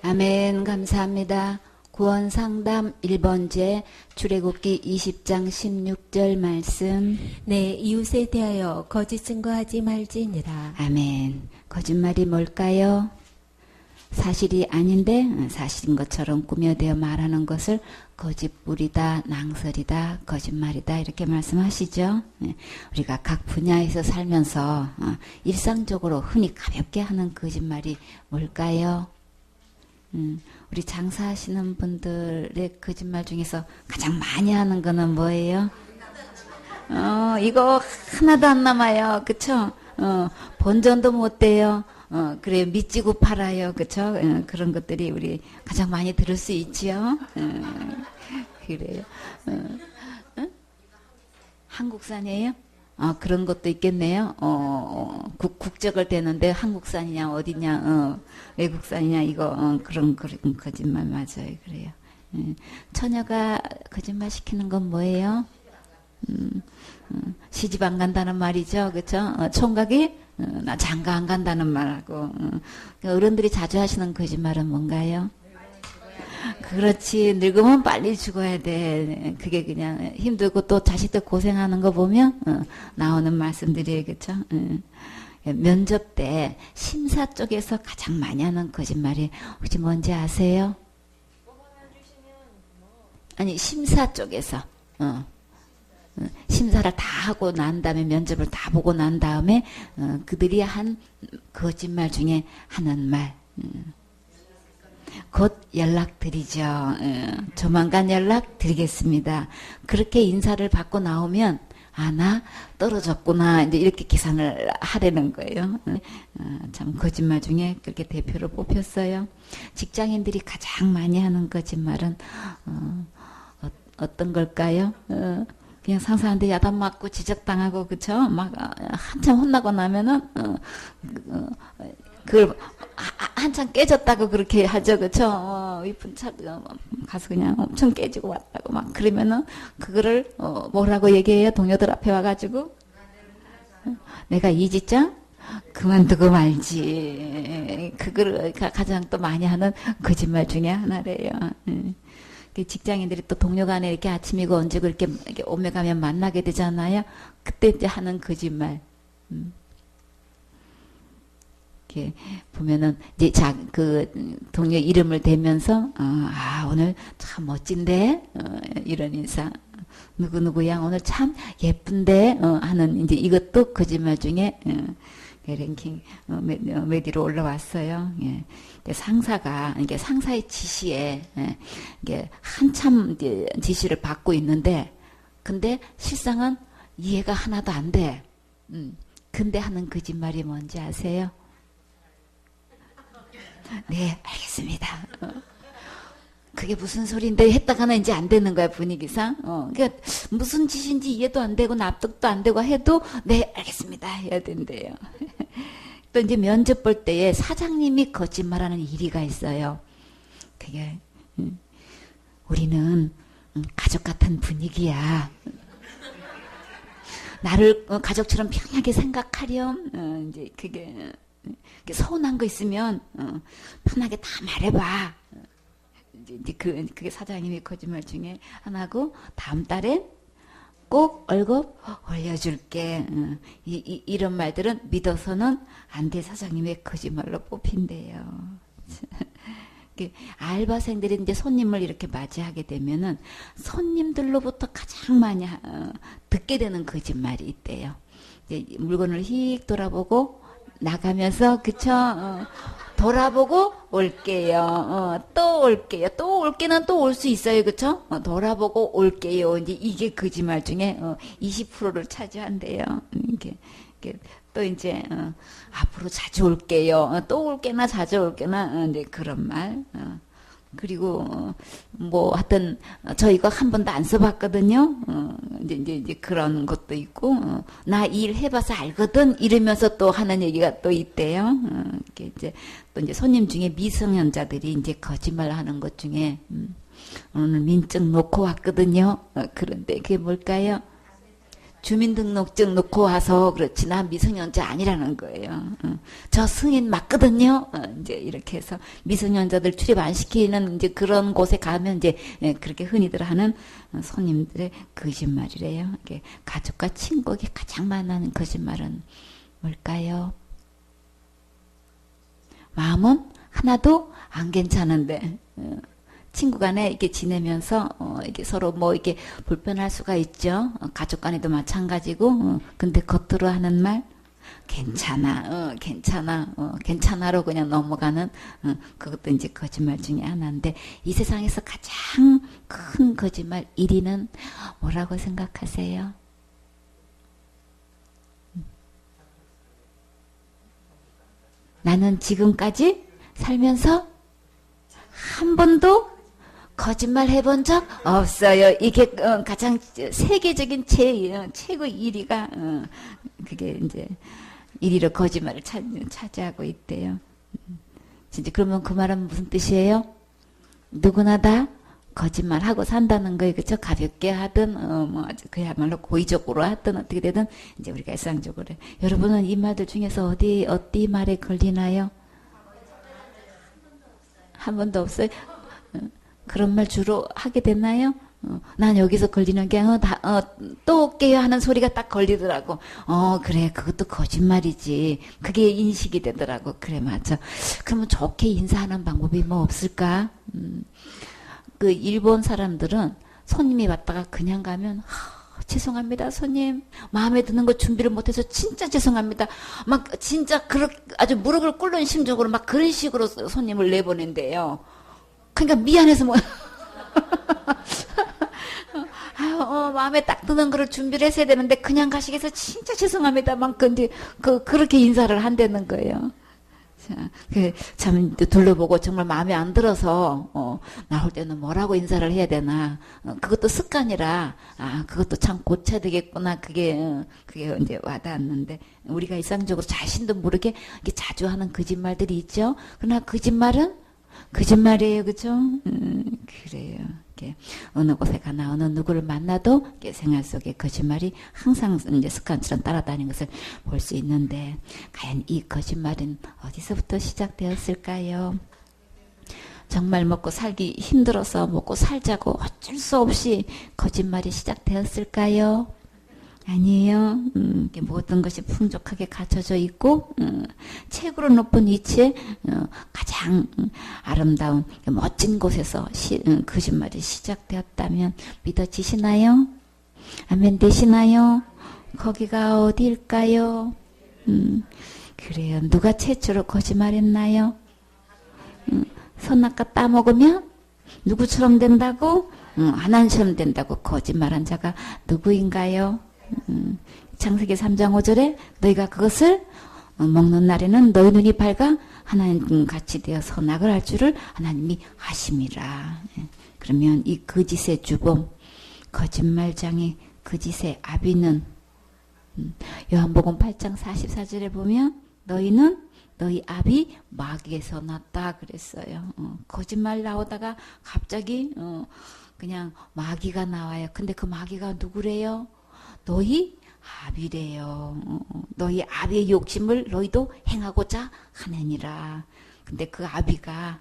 아멘. 감사합니다. 구원상담 1번째 출애굽기 20장 16절 말씀. 내 이웃에 대하여 거짓 증거하지 말지니라. 아멘. 거짓말이 뭘까요? 사실이 아닌데 사실인 것처럼 꾸며대어 말하는 것을 거짓말이다, 낭설이다, 거짓말이다 이렇게 말씀하시죠. 우리가 각 분야에서 살면서 일상적으로 흔히 가볍게 하는 거짓말이 뭘까요? 우리 장사하시는 분들의 거짓말 중에서 가장 많이 하는 거는 뭐예요? 이거 하나도 안 남아요. 그쵸? 본전도 못 돼요. 그래, 믿지고 팔아요. 그쵸? 그런 것들이 우리 가장 많이 들을 수 있지요. 그래요. 한국산이에요? 그런 것도 있겠네요. 국적을 대는데 한국산이냐, 어디냐, 외국산이냐, 이거, 그런 거짓말 맞아요. 그래요. 처녀가 거짓말 시키는 건 뭐예요? 시집 안 간다는 말이죠. 그쵸? 총각이, 나 장가 안 간다는 말하고, 어른들이 자주 하시는 거짓말은 뭔가요? 그렇지. 늙으면 빨리 죽어야 돼. 그게 그냥 힘들고 또 자식들 고생하는 거 보면 나오는 말씀들이에요. 그렇죠? 면접 때 심사 쪽에서 가장 많이 하는 거짓말이 혹시 뭔지 아세요? 아니 심사 쪽에서 심사를 다 하고 난 다음에 면접을 다 보고 난 다음에 그들이 한 거짓말 중에 하는 말 곧 연락드리죠. 조만간 연락드리겠습니다. 그렇게 인사를 받고 나오면 나 떨어졌구나 이제 이렇게 계산을 하려는 거예요. 참 거짓말 중에 그렇게 대표로 뽑혔어요. 직장인들이 가장 많이 하는 거짓말은 어떤 걸까요? 그냥 상사한테 야단 맞고 지적당하고 그쵸? 막 한참 혼나고 나면은 그걸 한참 깨졌다고 그렇게 하죠. 그쵸? 이쁜 차 가서 그냥 엄청 깨지고 왔다고 막 그러면은 그거를 뭐라고 얘기해요? 동료들 앞에 와가지고 내가 이 직장 그만두고 말지. 그걸 가장 또 많이 하는 거짓말 중에 하나래요. 직장인들이 또 동료 간에 이렇게 아침이고 언제고 이렇게 오며 가면 만나게 되잖아요. 그때 이제 하는 거짓말. 이렇게 보면은 이제 그 동료 이름을 대면서 오늘 참 멋진데 이런 인사. 누구누구야 오늘 참 예쁜데 하는 이제 이것도 거짓말 중에 랭킹 몇 위로 올라왔어요. 예. 상사가 이게 상사의 지시에 이게 한참 이제 지시를 받고 있는데 근데 실상은 이해가 하나도 안 돼. 근데 하는 거짓말이 뭔지 아세요? 네, 알겠습니다. 그게 무슨 소리인데 했다가는 이제 안 되는 거야, 분위기상. 그러니까 무슨 짓인지 이해도 안 되고 납득도 안 되고 해도 네, 알겠습니다. 해야 된대요. 또 이제 면접 볼 때에 사장님이 거짓말하는 일이가 있어요. 그게 우리는 가족 같은 분위기야. 나를 가족처럼 편하게 생각하렴. 이제 그게 서운한 거 있으면 편하게 다 말해봐. 이제 그게 사장님이 거짓말 중에 하나고 다음 달엔 꼭 월급 올려줄게. 이런 말들은 믿어서는 안 돼. 사장님의 거짓말로 뽑힌대요. 알바생들이 이제 손님을 이렇게 맞이하게 되면은 손님들로부터 가장 많이 듣게 되는 거짓말이 있대요. 이제 물건을 휙 돌아보고 나가면서 그쵸? 돌아보고 올게요. 또 올게요. 또 올게는 또 올 수 있어요. 그쵸? 돌아보고 올게요. 이제 이게 거짓말 중에 20%를 차지한대요. 이게 또 이제 앞으로 자주 올게요. 또 올게나 자주 올게나 이제 그런 말. 그리고 뭐 하여튼 저 이거 한 번도 안 써봤거든요. 이제 그런 것도 있고 나 일 해봐서 알거든 이러면서 또 하는 얘기가 또 있대요. 이렇게 이제 또 이제 손님 중에 미성년자들이 이제 거짓말 하는 것 중에 오늘 민증 놓고 왔거든요. 그런데 그게 뭘까요? 주민등록증 놓고 와서 그렇지 나 미성년자 아니라는 거예요. 저 승인 맞거든요. 이제 이렇게 해서 미성년자들 출입 안 시키는 이제 그런 곳에 가면 이제 그렇게 흔히들 하는 손님들의 거짓말이래요. 이게 가족과 친구에게 가장 많은 거짓말은 뭘까요? 마음은 하나도 안 괜찮은데 친구 간에 이렇게 지내면서 이게 서로 뭐 이렇게 불편할 수가 있죠. 가족 간에도 마찬가지고 근데 겉으로 하는 말 괜찮아, 괜찮아, 괜찮아로 그냥 넘어가는 그것도 이제 거짓말 중에 하나인데 이 세상에서 가장 큰 거짓말 1위는 뭐라고 생각하세요? 나는 지금까지 살면서 한 번도 거짓말 해본 적 없어요. 이게 가장 세계적인 최고 1위가 그게 이제 1위로 거짓말을 차지하고 있대요. 진짜 그러면 그 말은 무슨 뜻이에요? 누구나 다 거짓말하고 산다는 거예요. 그렇죠? 가볍게 하든 뭐 아주 그야말로 고의적으로 하든 어떻게 되든 이제 우리가 일상적으로 여러분은 이 말들 중에서 어디 말에 걸리나요? 한 번도 없어요. 그런 말 주로 하게 됐나요? 난 여기서 걸리는 게 또 올게요 하는 소리가 딱 걸리더라고. 그래 그것도 거짓말이지. 그게 인식이 되더라고. 그래 맞아. 그러면 좋게 인사하는 방법이 뭐 없을까? 그 일본 사람들은 손님이 왔다가 그냥 가면 죄송합니다 손님 마음에 드는 거 준비를 못해서 진짜 죄송합니다 막 진짜 그렇게 아주 무릎을 꿇는 심정으로 막 그런 식으로 손님을 내보낸대요. 그러니까 미안해서 뭐 마음에 딱 드는 거를 준비를 했어야 되는데 그냥 가시게 해서 진짜 죄송합니다 막 근데 그렇게 인사를 한다는 거예요. 참 둘러보고 정말 마음에 안 들어서 나올 때는 뭐라고 인사를 해야 되나 그것도 습관이라 그것도 참 고쳐야 되겠구나 그게 이제 와닿았는데 우리가 일상적으로 자신도 모르게 이렇게 자주 하는 거짓말들이 있죠. 그러나 거짓말은 거짓말이에요, 그죠? 그래요. 이렇게 어느 곳에 가나 어느 누구를 만나도 이렇게 생활 속에 거짓말이 항상 이제 습관처럼 따라다니는 것을 볼 수 있는데 과연 이 거짓말은 어디서부터 시작되었을까요? 정말 먹고 살기 힘들어서 먹고 살자고 어쩔 수 없이 거짓말이 시작되었을까요? 아니에요. 모든 것이 풍족하게 갖춰져 있고 최고로 높은 위치에 가장 아름다운 멋진 곳에서 거짓말이 시작되었다면 믿어지시나요? 아멘 되시나요? 거기가 어디일까요? 그래요. 누가 최초로 거짓말했나요? 선악과 따먹으면 누구처럼 된다고? 하나님처럼 된다고 거짓말한 자가 누구인가요? 창세기 3장 5절에 너희가 그것을 먹는 날에는 너희 눈이 밝아 하나님 같이 되어 선악을 알 줄을 하나님이 아심이라. 그러면 이 거짓의 주범 거짓말장이 거짓의 아비는 요한복음 8장 44절에 보면 너희는 너희 아비 마귀에서 났다 그랬어요. 거짓말 나오다가 갑자기 그냥 마귀가 나와요. 근데 그 마귀가 누구래요? 너희 아비래요. 너희 아비의 욕심을 너희도 행하고자 하느니라. 근데 그 아비가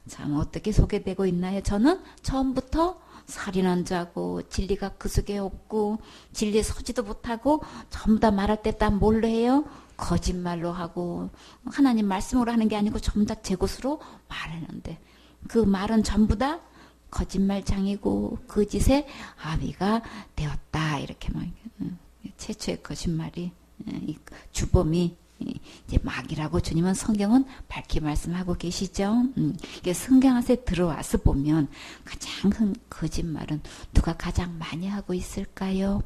참 어떻게 소개되고 있나요? 저는 처음부터 살인한 자고 진리가 그 속에 없고 진리에 서지도 못하고 전부 다 말할 때 다 뭘로 해요? 거짓말로 하고 하나님 말씀으로 하는 게 아니고 전부 다 제 것으로 말하는데 그 말은 전부 다 거짓말장이고 거짓의 아비가 되었다. 이렇게 막 최초의 거짓말이 이 주범이 이제 마귀라고 주님은 성경은 밝히 말씀하고 계시죠. 이게 성경 안에 들어와서 보면 가장 큰 거짓말은 누가 가장 많이 하고 있을까요?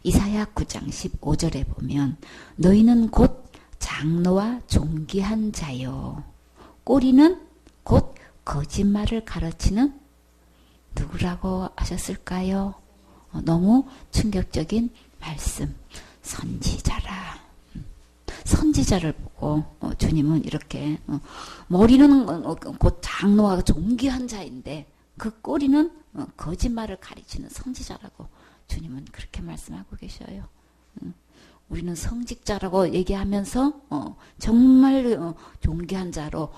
이사야 9장 15절에 보면 너희는 곧 장로와 존귀한 자요. 꼬리는 곧 거짓말을 가르치는 누구라고 하셨을까요? 너무 충격적인 말씀. 선지자라. 선지자를 보고 주님은 이렇게 머리는 곧 장로와 존귀한 자인데 그 꼬리는 거짓말을 가르치는 선지자라고 주님은 그렇게 말씀하고 계셔요. 우리는 성직자라고 얘기하면서 정말 존귀한 자로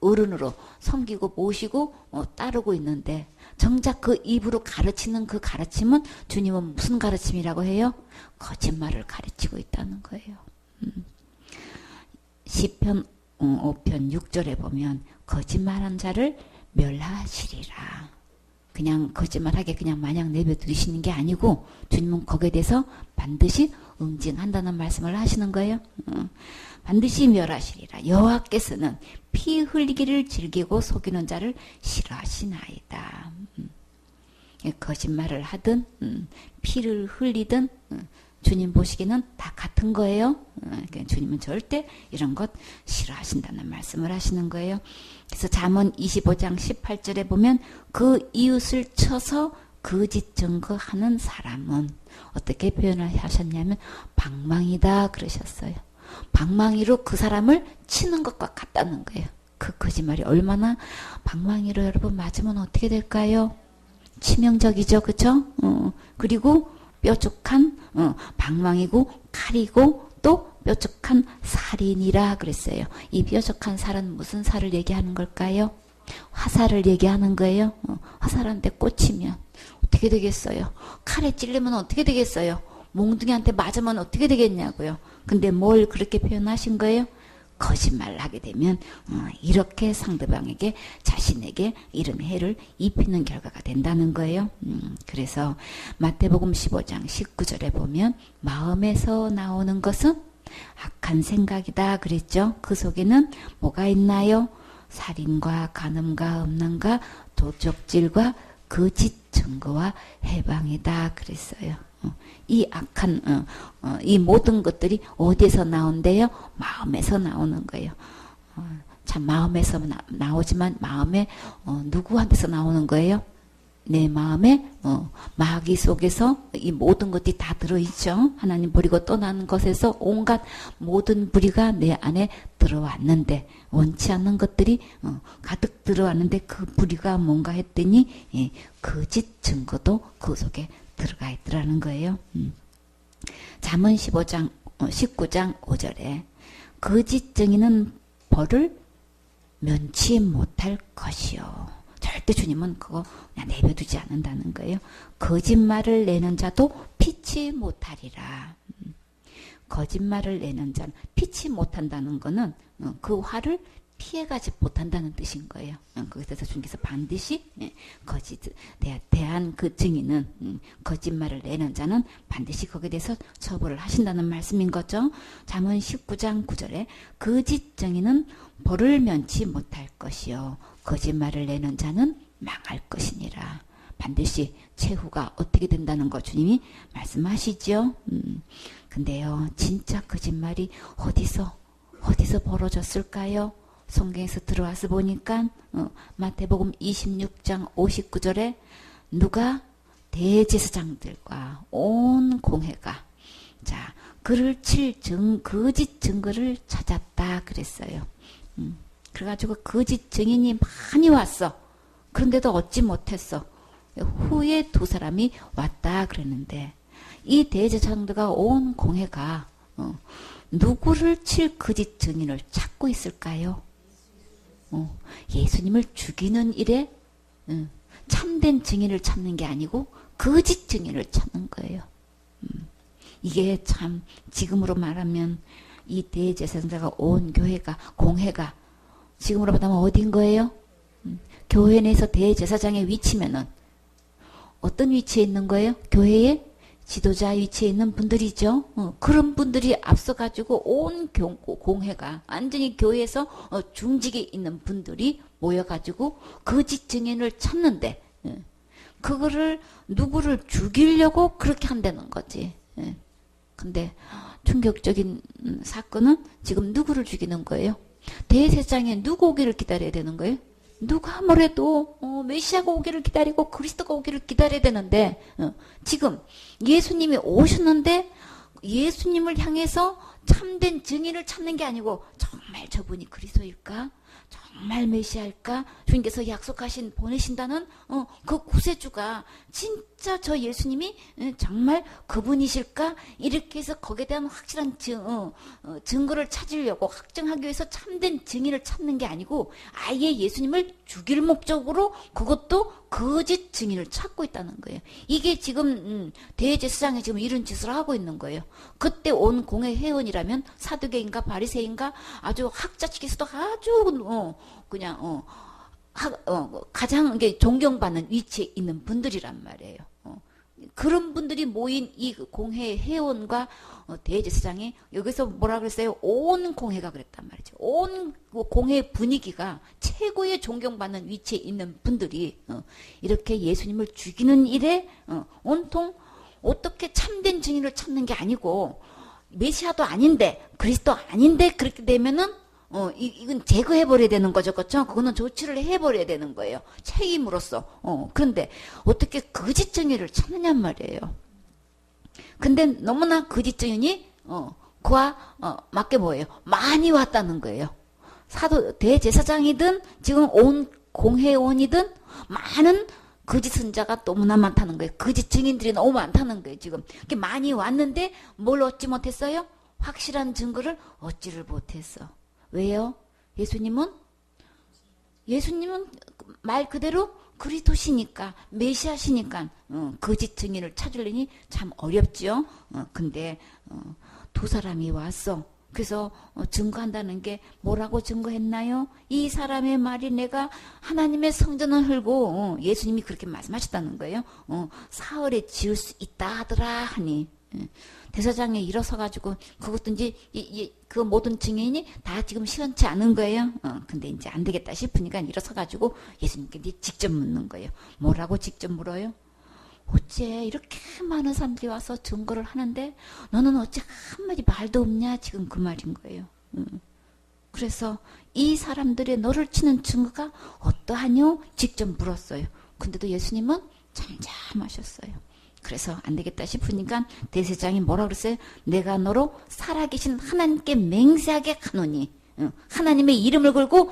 어른으로 섬기고 모시고 따르고 있는데 정작 그 입으로 가르치는 그 가르침은 주님은 무슨 가르침이라고 해요? 거짓말을 가르치고 있다는 거예요. 시편 5편 6절에 보면 거짓말한 자를 멸하시리라. 그냥 거짓말하게 그냥 마냥 내버려두시는 게 아니고 주님은 거기에 대해서 반드시 응징한다는 말씀을 하시는 거예요. 반드시 멸하시리라. 여호와께서는 피 흘리기를 즐기고 속이는 자를 싫어하시나이다. 거짓말을 하든 피를 흘리든 주님 보시기는 다 같은 거예요. 주님은 절대 이런 것 싫어하신다는 말씀을 하시는 거예요. 그래서 잠언 25장 18절에 보면 그 이웃을 쳐서 거짓 증거하는 사람은 어떻게 표현을 하셨냐면 방망이다 그러셨어요. 방망이로 그 사람을 치는 것과 같다는 거예요. 그 거짓말이 얼마나 방망이로 여러분 맞으면 어떻게 될까요? 치명적이죠. 그렇죠? 그리고 뾰족한 방망이고 칼이고 또 뾰족한 살이니라 그랬어요. 이 뾰족한 살은 무슨 살을 얘기하는 걸까요? 화살을 얘기하는 거예요. 화살한테 꽂히면 어떻게 되겠어요? 칼에 찔리면 어떻게 되겠어요? 몽둥이한테 맞으면 어떻게 되겠냐고요. 근데 뭘 그렇게 표현하신 거예요? 거짓말을 하게 되면 이렇게 상대방에게 자신에게 이런 해를 입히는 결과가 된다는 거예요. 그래서 마태복음 15장 19절에 보면 마음에서 나오는 것은 악한 생각이다 그랬죠. 그 속에는 뭐가 있나요? 살인과 간음과 음란과 도적질과 거짓 증거와 해방이다 그랬어요. 이 악한 이 모든 것들이 어디에서 나온대요? 마음에서 나오는 거예요. 참 마음에서 나오지만 마음에 누구한테서 나오는 거예요? 내 마음에 마귀 속에서 이 모든 것들이 다 들어있죠. 하나님 버리고 떠나는 것에서 온갖 모든 불의가 내 안에 들어왔는데 원치 않는 것들이 가득 들어왔는데 그 불의가 뭔가 했더니 거짓 증거도 그 속에 들어가 있더라는 거예요. 잠언 19장 5절에 거짓 증인은 벌을 면치 못할 것이요. 절대 주님은 그거 그냥 내버두지 않는다는 거예요. 거짓말을 내는 자도 피치 못하리라. 거짓말을 내는 자는 피치 못한다는 거는 그 화를 피해가지 못한다는 뜻인 거예요. 거기서 주님께서 반드시 거짓에 대한 그 증인은 거짓말을 내는 자는 반드시 거기에 대해서 처벌을 하신다는 말씀인 거죠. 잠언 19장 9절에 거짓 증인은 벌을 면치 못할 것이요 거짓말을 내는 자는 망할 것이니라. 반드시 최후가 어떻게 된다는 거 주님이 말씀하시죠. 근데요 진짜 거짓말이 어디서 벌어졌을까요? 성경에서 들어와서 보니까 마태복음 26장 59절에 누가 대제사장들과 온 공회가 그를 칠 거짓 증거를 찾았다 그랬어요. 그래가지고 거짓 증인이 많이 왔어. 그런데도 얻지 못했어. 후에 두 사람이 왔다 그랬는데 이 대제사장들과 온 공회가 누구를 칠 거짓 증인을 찾고 있을까요? 예수님을 죽이는 일에 참된 증인을 찾는 게 아니고 거짓 증인을 찾는 거예요. 이게 참 지금으로 말하면 이 대제사장들과 온 교회가 공회가 지금으로 말하면 어딘 거예요? 교회 내에서 대제사장의 위치면은 어떤 위치에 있는 거예요? 교회의 지도자 위치에 있는 분들이죠. 그런 분들이 앞서가지고 온 공회가 완전히 교회에서 중직에 있는 분들이 모여가지고 거짓 증인을 찾는데 그거를 누구를 죽이려고 그렇게 한다는 거지. 근데 충격적인 사건은 지금 누구를 죽이는 거예요? 대제사장에 누구 오기를 기다려야 되는 거예요? 누가 아무래도 메시아가 오기를 기다리고 그리스도가 오기를 기다려야 되는데 지금 예수님이 오셨는데 예수님을 향해서 참된 증인을 찾는 게 아니고 정말 저분이 그리스도일까? 정말 메시아일까? 주님께서 약속하신 보내신다는 그 구세주가 진짜 저 예수님이 정말 그분이실까? 이렇게 해서 거기에 대한 확실한 증거를 찾으려고 확정하기 위해서 참된 증인을 찾는 게 아니고 아예 예수님을 죽일 목적으로 그것도 거짓 증인을 찾고 있다는 거예요. 이게 지금 대제사장이 지금 이런 짓을 하고 있는 거예요. 그때 온 공회 회원이라면 사두개인가 바리새인가 아주 학자 측에서도 아주 그냥 가장 이게 존경받는 위치에 있는 분들이란 말이에요. 그런 분들이 모인 이 공회 회원과 대제사장이 여기서 뭐라 그랬어요? 온 공회가 그랬단 말이죠. 온 공회 분위기가 최고의 존경받는 위치에 있는 분들이 이렇게 예수님을 죽이는 일에 온통 어떻게 참된 증인을 찾는 게 아니고 메시아도 아닌데 그리스도 아닌데 그렇게 되면은 이건 제거해버려야 되는 거죠. 그렇죠? 그거는 조치를 해버려야 되는 거예요. 책임으로서. 그런데 어떻게 거짓 증인을 찾느냔 말이에요. 근데 너무나 거짓 증인이, 그와, 맞게 뭐예요? 많이 왔다는 거예요. 대제사장이든, 지금 온 공회원이든, 많은 거짓 선자가 너무나 많다는 거예요. 거짓 증인들이 너무 많다는 거예요, 지금. 이렇게 많이 왔는데, 뭘 얻지 못했어요? 확실한 증거를 얻지를 못했어. 왜요? 예수님은 말 그대로 그리스도시니까 메시아시니까 거짓 증인을 찾으려니 참 어렵죠. 근데 두 사람이 왔어. 그래서 증거한다는 게 뭐라고 증거했나요? 이 사람의 말이 내가 하나님의 성전을 헐고 예수님이 그렇게 말씀하셨다는 거예요. 사흘에 지을 수 있다 하더라 하니 대사장에 일어서가지고 그것도 이제 그 모든 증인이 다 지금 시원치 않은 거예요. 근데 이제 안 되겠다 싶으니까 일어서가지고 예수님께 이제 직접 묻는 거예요. 뭐라고 직접 물어요? 어째 이렇게 많은 사람들이 와서 증거를 하는데 너는 어째 한마디 말도 없냐? 지금 그 말인 거예요. 그래서 이 사람들의 너를 치는 증거가 어떠하뇨? 직접 물었어요. 근데도 예수님은 잠잠하셨어요. 그래서 안 되겠다 싶으니까 대제사장이 뭐라 그랬어요? 내가 너로 살아계신 하나님께 맹세하게 하노니 하나님의 이름을 걸고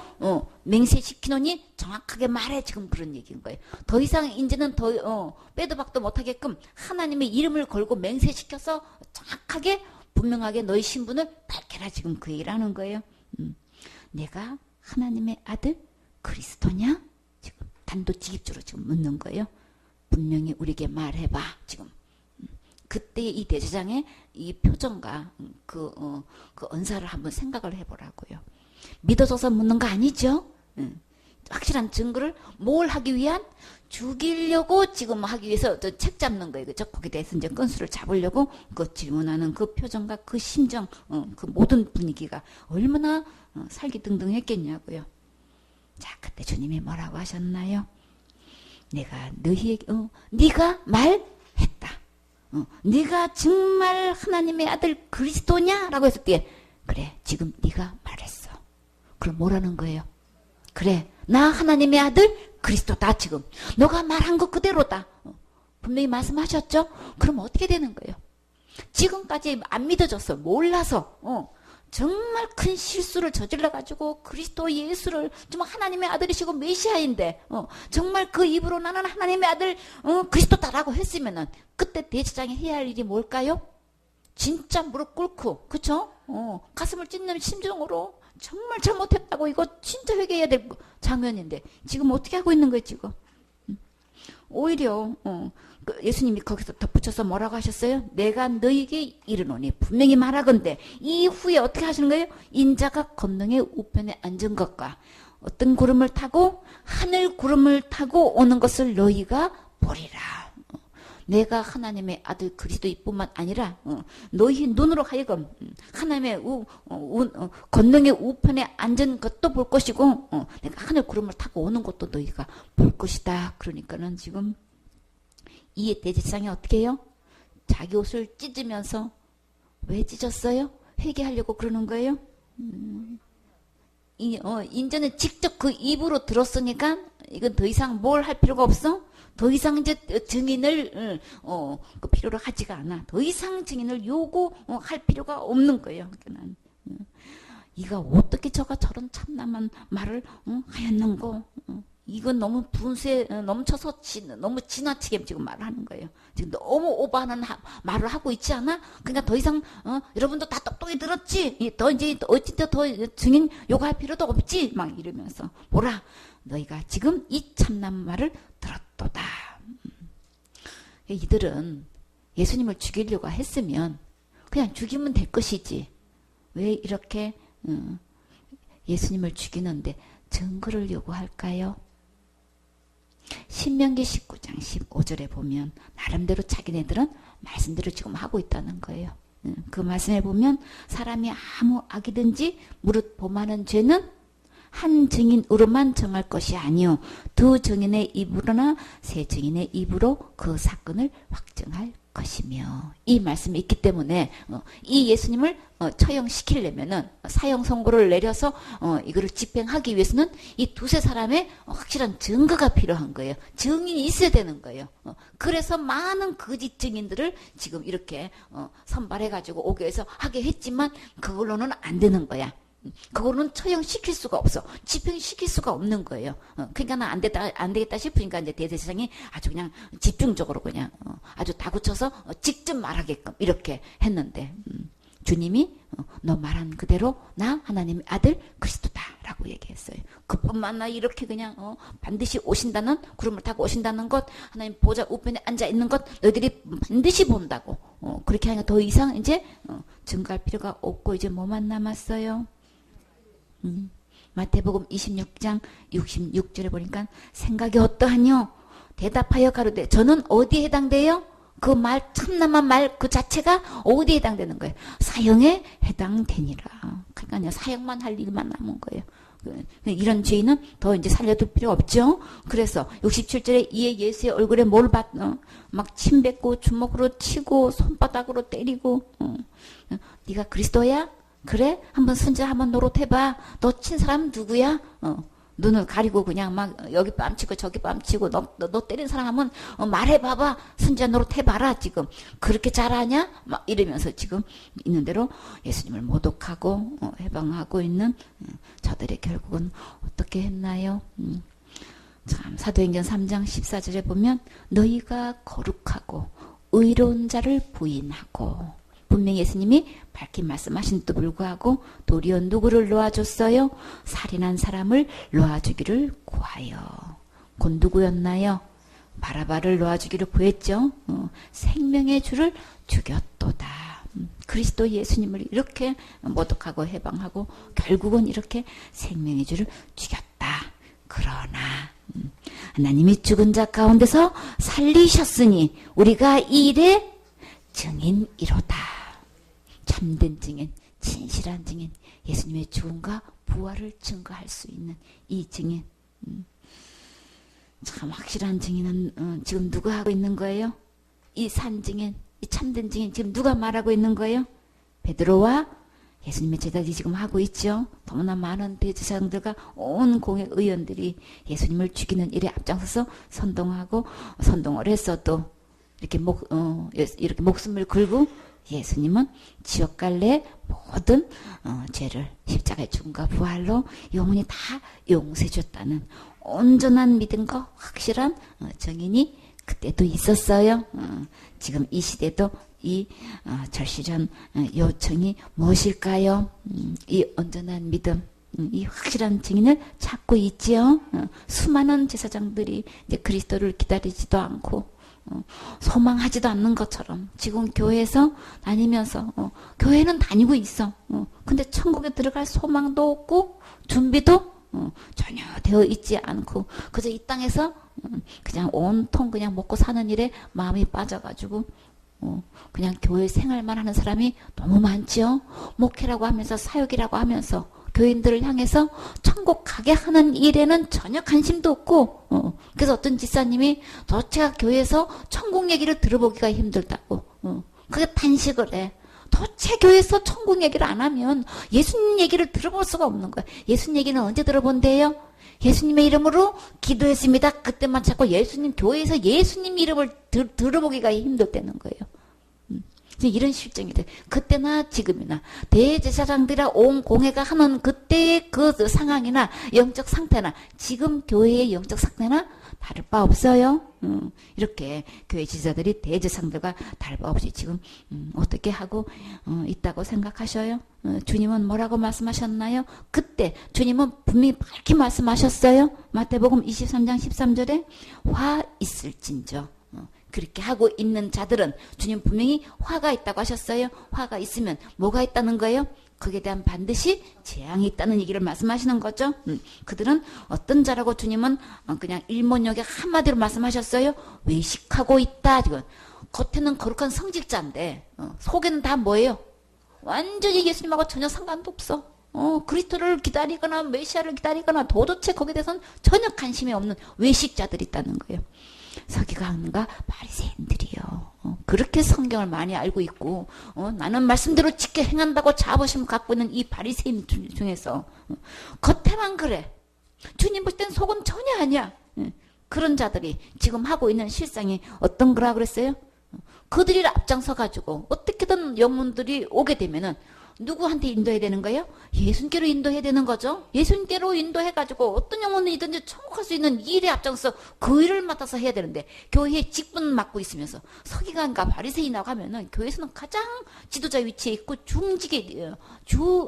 맹세시키노니 정확하게 말해. 지금 그런 얘기인 거예요. 더 이상 이제는 더 빼도 박도 못하게끔 하나님의 이름을 걸고 맹세시켜서 정확하게 분명하게 너의 신분을 밝혀라. 지금 그 얘기를 하는 거예요. 내가 하나님의 아들 그리스도냐? 지금 단도직입적으로 지금 묻는 거예요. 분명히 우리에게 말해봐. 지금 그때 이 대제사장의 이 표정과 그 언사를 한번 생각을 해보라고요. 믿어줘서 묻는 거 아니죠? 확실한 증거를 뭘 하기 위한? 죽이려고 지금 하기 위해서 책 잡는 거예요. 그죠? 거기에 대해서 이제 건수를 잡으려고 그 질문하는 그 표정과 그 심정, 그 모든 분위기가 얼마나 살기등등했겠냐고요. 자, 그때 주님이 뭐라고 하셨나요? 내가 너희에게 네가 말했다. 네가 정말 하나님의 아들 그리스도냐? 라고 했을 때 그래 지금 네가 말했어. 그럼 뭐라는 거예요? 그래 나 하나님의 아들 그리스도다. 지금 너가 말한 거 그대로다. 분명히 말씀하셨죠? 그럼 어떻게 되는 거예요? 지금까지 안 믿어졌어. 몰라서 정말 큰 실수를 저질러가지고 그리스도 예수를 정말 하나님의 아들이시고 메시아인데 정말 그 입으로 나는 하나님의 아들 그리스도다라고 했으면은 그때 대제사장이 해야 할 일이 뭘까요? 진짜 무릎 꿇고 그쵸? 가슴을 찢는 심정으로 정말 잘못했다고 이거 진짜 회개해야 될 장면인데 지금 어떻게 하고 있는 거예요 지금? 오히려 예수님이 거기서 덧붙여서 뭐라고 하셨어요? 내가 너에게 이르노니 분명히 말하건대 이후에 어떻게 하시는 거예요? 인자가 권능의 우편에 앉은 것과 어떤 구름을 타고 하늘 구름을 타고 오는 것을 너희가 보리라. 내가 하나님의 아들 그리스도일 뿐만 아니라 너희 눈으로 하여금 하나님의 권능의 우편에 앉은 것도 볼 것이고 내가 하늘 구름을 타고 오는 것도 너희가 볼 것이다. 그러니까는 지금 이 대제사장이 어떻게 해요? 자기 옷을 찢으면서 왜 찢었어요? 회개하려고 그러는 거예요? 인제는 직접 그 입으로 들었으니까 이건 더 이상 뭘 할 필요가 없어? 더 이상 이제 증인을 그 필요로 하지가 않아. 더 이상 증인을 요구할 필요가 없는 거예요. 그러니까 이가 어떻게 저가 저런 참남한 말을 하였는고. 이건 너무 분수에 넘쳐서 너무 지나치게 지금 말을 하는 거예요. 지금 너무 오버하는 말을 하고 있지 않아? 그러니까 더 이상 여러분도 다 똑똑히 들었지? 더 이제 어쨌든 더 증인 요구할 필요도 없지? 막 이러면서 보라, 너희가 지금 이 참남 말을 들었도다. 이들은 예수님을 죽이려고 했으면 그냥 죽이면 될 것이지. 왜 이렇게 예수님을 죽이는데 증거를 요구할까요? 신명기 19장 15절에 보면 나름대로 자기네들은 말씀대로 지금 하고 있다는 거예요. 그 말씀에 보면 사람이 아무 악이든지 무릇 범하는 죄는 한 증인으로만 정할 것이 아니요 두 증인의 입으로나 세 증인의 입으로 그 사건을 확정할 것이며, 이 말씀이 있기 때문에 이 예수님을 처형시키려면은 사형 선고를 내려서 이거를 집행하기 위해서는 이 두세 사람의 확실한 증거가 필요한 거예요. 증인이 있어야 되는 거예요. 그래서 많은 거짓 증인들을 지금 이렇게 선발해가지고 오게 해서 하게 했지만 그걸로는 안 되는 거야. 그거는 처형시킬 수가 없어. 집행시킬 수가 없는 거예요. 그러니까 안 되겠다 싶으니까 이제 대제사장이 아주 그냥 집중적으로 그냥 아주 다구쳐서 직접 말하게끔 이렇게 했는데, 주님이 너 말한 그대로 나 하나님의 아들 그리스도다라고 얘기했어요. 그뿐만 아니라 이렇게 그냥 반드시 오신다는, 구름을 타고 오신다는 것, 하나님 보좌 우편에 앉아 있는 것 너희들이 반드시 본다고. 그렇게 하니까 더 이상 이제 증거할 필요가 없고 이제 뭐만 남았어요? 마태복음 26장 66절에 보니까 생각이 어떠하뇨? 대답하여 가로되 저는 어디에 해당돼요? 그 말, 참남한 말 그 자체가 어디에 해당되는 거예요? 사형에 해당되니라. 그러니까 사형만 할 일만 남은 거예요. 이런 죄인은 더 이제 살려둘 필요 없죠. 그래서 67절에 이에 예수의 얼굴에 뭘 막 침 뱉고 주먹으로 치고 손바닥으로 때리고 네가 그리스도야? 그래? 한번 선자 한번 노릇해봐. 너 친 사람 누구야? 눈을 가리고 그냥 막 여기 뺨치고 저기 뺨치고 너 때린 사람 한번 말해봐봐. 선자 노릇해봐라. 지금 그렇게 잘하냐? 막 이러면서 지금 있는 대로 예수님을 모독하고 해방하고 있는 저들의 결국은 어떻게 했나요? 참 사도행전 3장 14절에 보면 너희가 거룩하고 의로운 자를 부인하고, 분명히 예수님이 밝히 말씀하신데도 불구하고 도리어 누구를 놓아줬어요? 살인한 사람을 놓아주기를 구하여. 곧 누구였나요? 바라바를 놓아주기를 구했죠. 생명의 주를 죽였도다. 그리스도 예수님을 이렇게 모독하고 해방하고 결국은 이렇게 생명의 주를 죽였다. 그러나 하나님이 죽은 자 가운데서 살리셨으니 우리가 이 일의 증인이로다. 참된 증인, 진실한 증인, 예수님의 죽음과 부활을 증거할 수 있는 이 증인. 참 확실한 증인은 지금 누가 하고 있는 거예요? 이 산 증인, 이 참된 증인 지금 누가 말하고 있는 거예요? 베드로와 예수님의 제자들이 지금 하고 있죠. 너무나 많은 대제사장들과 온 공회 의원들이 예수님을 죽이는 일에 앞장서서 선동을 했어도 이렇게 목숨을 걸고 예수님은 지옥 갈래 모든 죄를 십자가의 죽음과 부활로 영원히 다 용서해 줬다는 온전한 믿음과 확실한 정인이 그때도 있었어요. 지금 이 시대도 이 절실한 요청이 무엇일까요? 이 온전한 믿음, 이 확실한 증인을 찾고 있지요. 수많은 제사장들이 이제 그리스도를 기다리지도 않고 소망하지도 않는 것처럼 지금 교회에서 다니면서 교회는 다니고 있어. 근데 천국에 들어갈 소망도 없고 준비도 전혀 되어 있지 않고 그저 이 땅에서 그냥 온통 그냥 먹고 사는 일에 마음이 빠져가지고 그냥 교회 생활만 하는 사람이 너무 많지요. 목회라고 하면서 사역이라고 하면서 교인들을 향해서 천국 가게 하는 일에는 전혀 관심도 없고 그래서 어떤 집사님이 도대체 교회에서 천국 얘기를 들어보기가 힘들다고 그게 단식을 해. 도대체 교회에서 천국 얘기를 안 하면 예수님 얘기를 들어볼 수가 없는 거야. 예수님 얘기는 언제 들어본대요? 예수님의 이름으로 기도했습니다. 그때만 자꾸 예수님 교회에서 예수님 이름을 들어보기가 힘들다는 거예요. 이런 실정이 돼. 그때나 지금이나 대제사장들이라 온 공회가 하는 그때의 그 상황이나 영적 상태나 지금 교회의 영적 상태나 다를 바 없어요. 이렇게 교회 지도자들이 대제사장들과 다를 바 없이 지금 어떻게 하고 있다고 생각하셔요? 주님은 뭐라고 말씀하셨나요? 그때 주님은 분명히 밝게 말씀하셨어요. 마태복음 23장 13절에 화 있을진저. 그렇게 하고 있는 자들은 주님 분명히 화가 있다고 하셨어요. 화가 있으면 뭐가 있다는 거예요? 거기에 대한 반드시 재앙이 있다는 얘기를 말씀하시는 거죠. 그들은 어떤 자라고 주님은 그냥 일본역에 한마디로 말씀하셨어요. 외식하고 있다. 지금 겉에는 거룩한 성직자인데 속에는 다 뭐예요? 완전히 예수님하고 전혀 상관도 없어. 그리스도를 기다리거나 메시아를 기다리거나 도대체 거기에 대해서는 전혀 관심이 없는 외식자들이 있다는 거예요. 서기관과 바리새인들이요. 그렇게 성경을 많이 알고 있고 나는 말씀대로 지켜 행한다고 자부심 갖고 있는 이 바리새인 중에서 겉에만 그래. 주님 볼 땐 속은 전혀 아니야. 그런 자들이 지금 하고 있는 실상이 어떤 거라 그랬어요? 그들이 앞장서 가지고 어떻게든 영혼들이 오게 되면은 누구한테 인도해야 되는 거예요? 예수님께로 인도해야 되는 거죠. 예수님께로 인도해가지고 어떤 영혼이든지 천국할 수 있는 일에 앞장서 그 일을 맡아서 해야 되는데 교회에 직분 맡고 있으면서 서기관과 바리새인이라고 하면은 교회에서는 가장 지도자 위치에 있고 중직에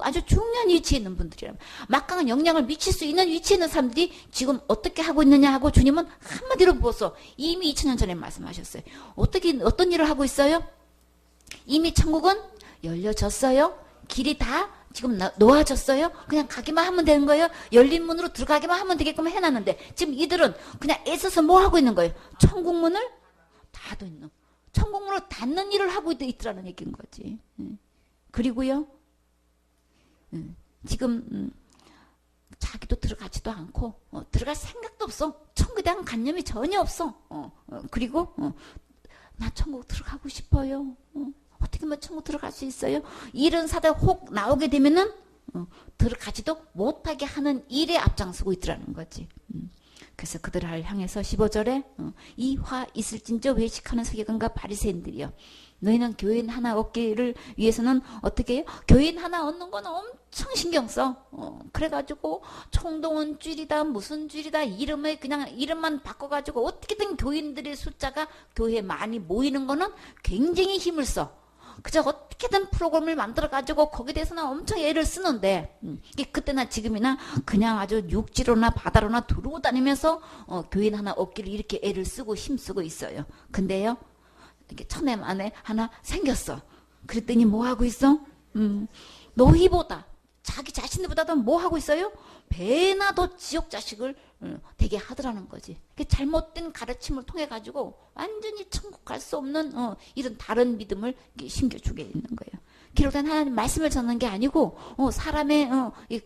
아주 중요한 위치에 있는 분들이라 막강한 영향을 미칠 수 있는 위치에 있는 사람들이 지금 어떻게 하고 있느냐 하고 주님은 한마디로 보소 이미 2000년 전에 말씀하셨어요. 어떤 일을 하고 있어요? 이미 천국은 열려졌어요. 길이 다 지금 놓아졌어요. 그냥 가기만 하면 되는 거예요. 열린 문으로 들어가기만 하면 되게끔 해놨는데 지금 이들은 그냥 애써서 뭐 하고 있는 거예요? 천국 문을 닫고 있는 천국 문을 닫는 일을 하고 있더라는 얘기인 거지. 그리고요 지금 자기도 들어가지도 않고 들어갈 생각도 없어. 천국에 대한 관념이 전혀 없어. 그리고 나 천국 들어가고 싶어요. 어떻게 하면 천국 들어갈 수 있어요? 이런 사대 혹 나오게 되면은 들어가지도 못하게 하는 일에 앞장서고 있더라는 거지. 그래서 그들을 향해서 15절에 이 화 있을진저 외식하는 서기관과 바리새인들이여 너희는 교인 하나 얻기를 위해서는 어떻게 해요? 교인 하나 얻는 건 엄청 신경 써. 그래가지고 총동원 줄이다 무슨 줄이다 이름을 그냥 이름만 바꿔가지고 어떻게든 교인들의 숫자가 교회에 많이 모이는 거는 굉장히 힘을 써. 그저 어떻게든 프로그램을 만들어가지고 거기에 대해서는 엄청 애를 쓰는데 그때나 지금이나 그냥 아주 육지로나 바다로나 두르고 다니면서 교인 하나 얻기를 이렇게 애를 쓰고 힘쓰고 있어요. 근데요 이렇게 천에 만에 하나 생겼어. 그랬더니 뭐 하고 있어? 너희보다 자기 자신들보다도 뭐 하고 있어요? 배나 더 지옥 자식을 되게 하더라는 거지. 잘못된 가르침을 통해 가지고 완전히 천국 갈 수 없는 이런 다른 믿음을 심겨주게 있는 거예요. 기록된 하나님 말씀을 전하는 게 아니고 사람의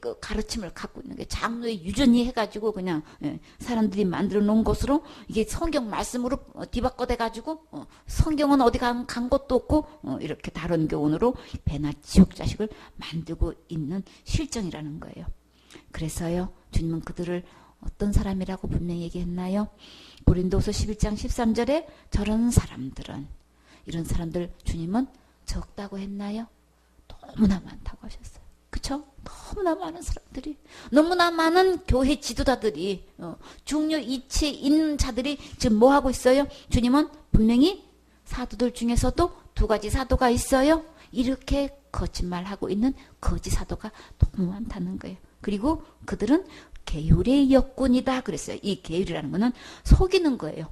그 가르침을 갖고 있는 게 장로의 유전이 해가지고 그냥 사람들이 만들어 놓은 것으로 이게 성경 말씀으로 뒤바꿔대 가지고 성경은 어디 간 것도 없고 이렇게 다른 교훈으로 배나 지옥 자식을 만들고 있는 실정이라는 거예요. 그래서요 주님은 그들을 어떤 사람이라고 분명히 얘기했나요? 고린도서 11장 13절에 저런 사람들은 이런 사람들 주님은 적다고 했나요? 너무나 많다고 하셨어요. 그쵸? 너무나 많은 사람들이 너무나 많은 교회 지도자들이 중요 이치에 있는 자들이 지금 뭐 하고 있어요? 주님은 분명히 사도들 중에서도 두 가지 사도가 있어요. 이렇게 거짓말하고 있는 거짓 사도가 너무 많다는 거예요. 그리고 그들은 계율의 역군이다 그랬어요. 이 계율이라는 거는 속이는 거예요.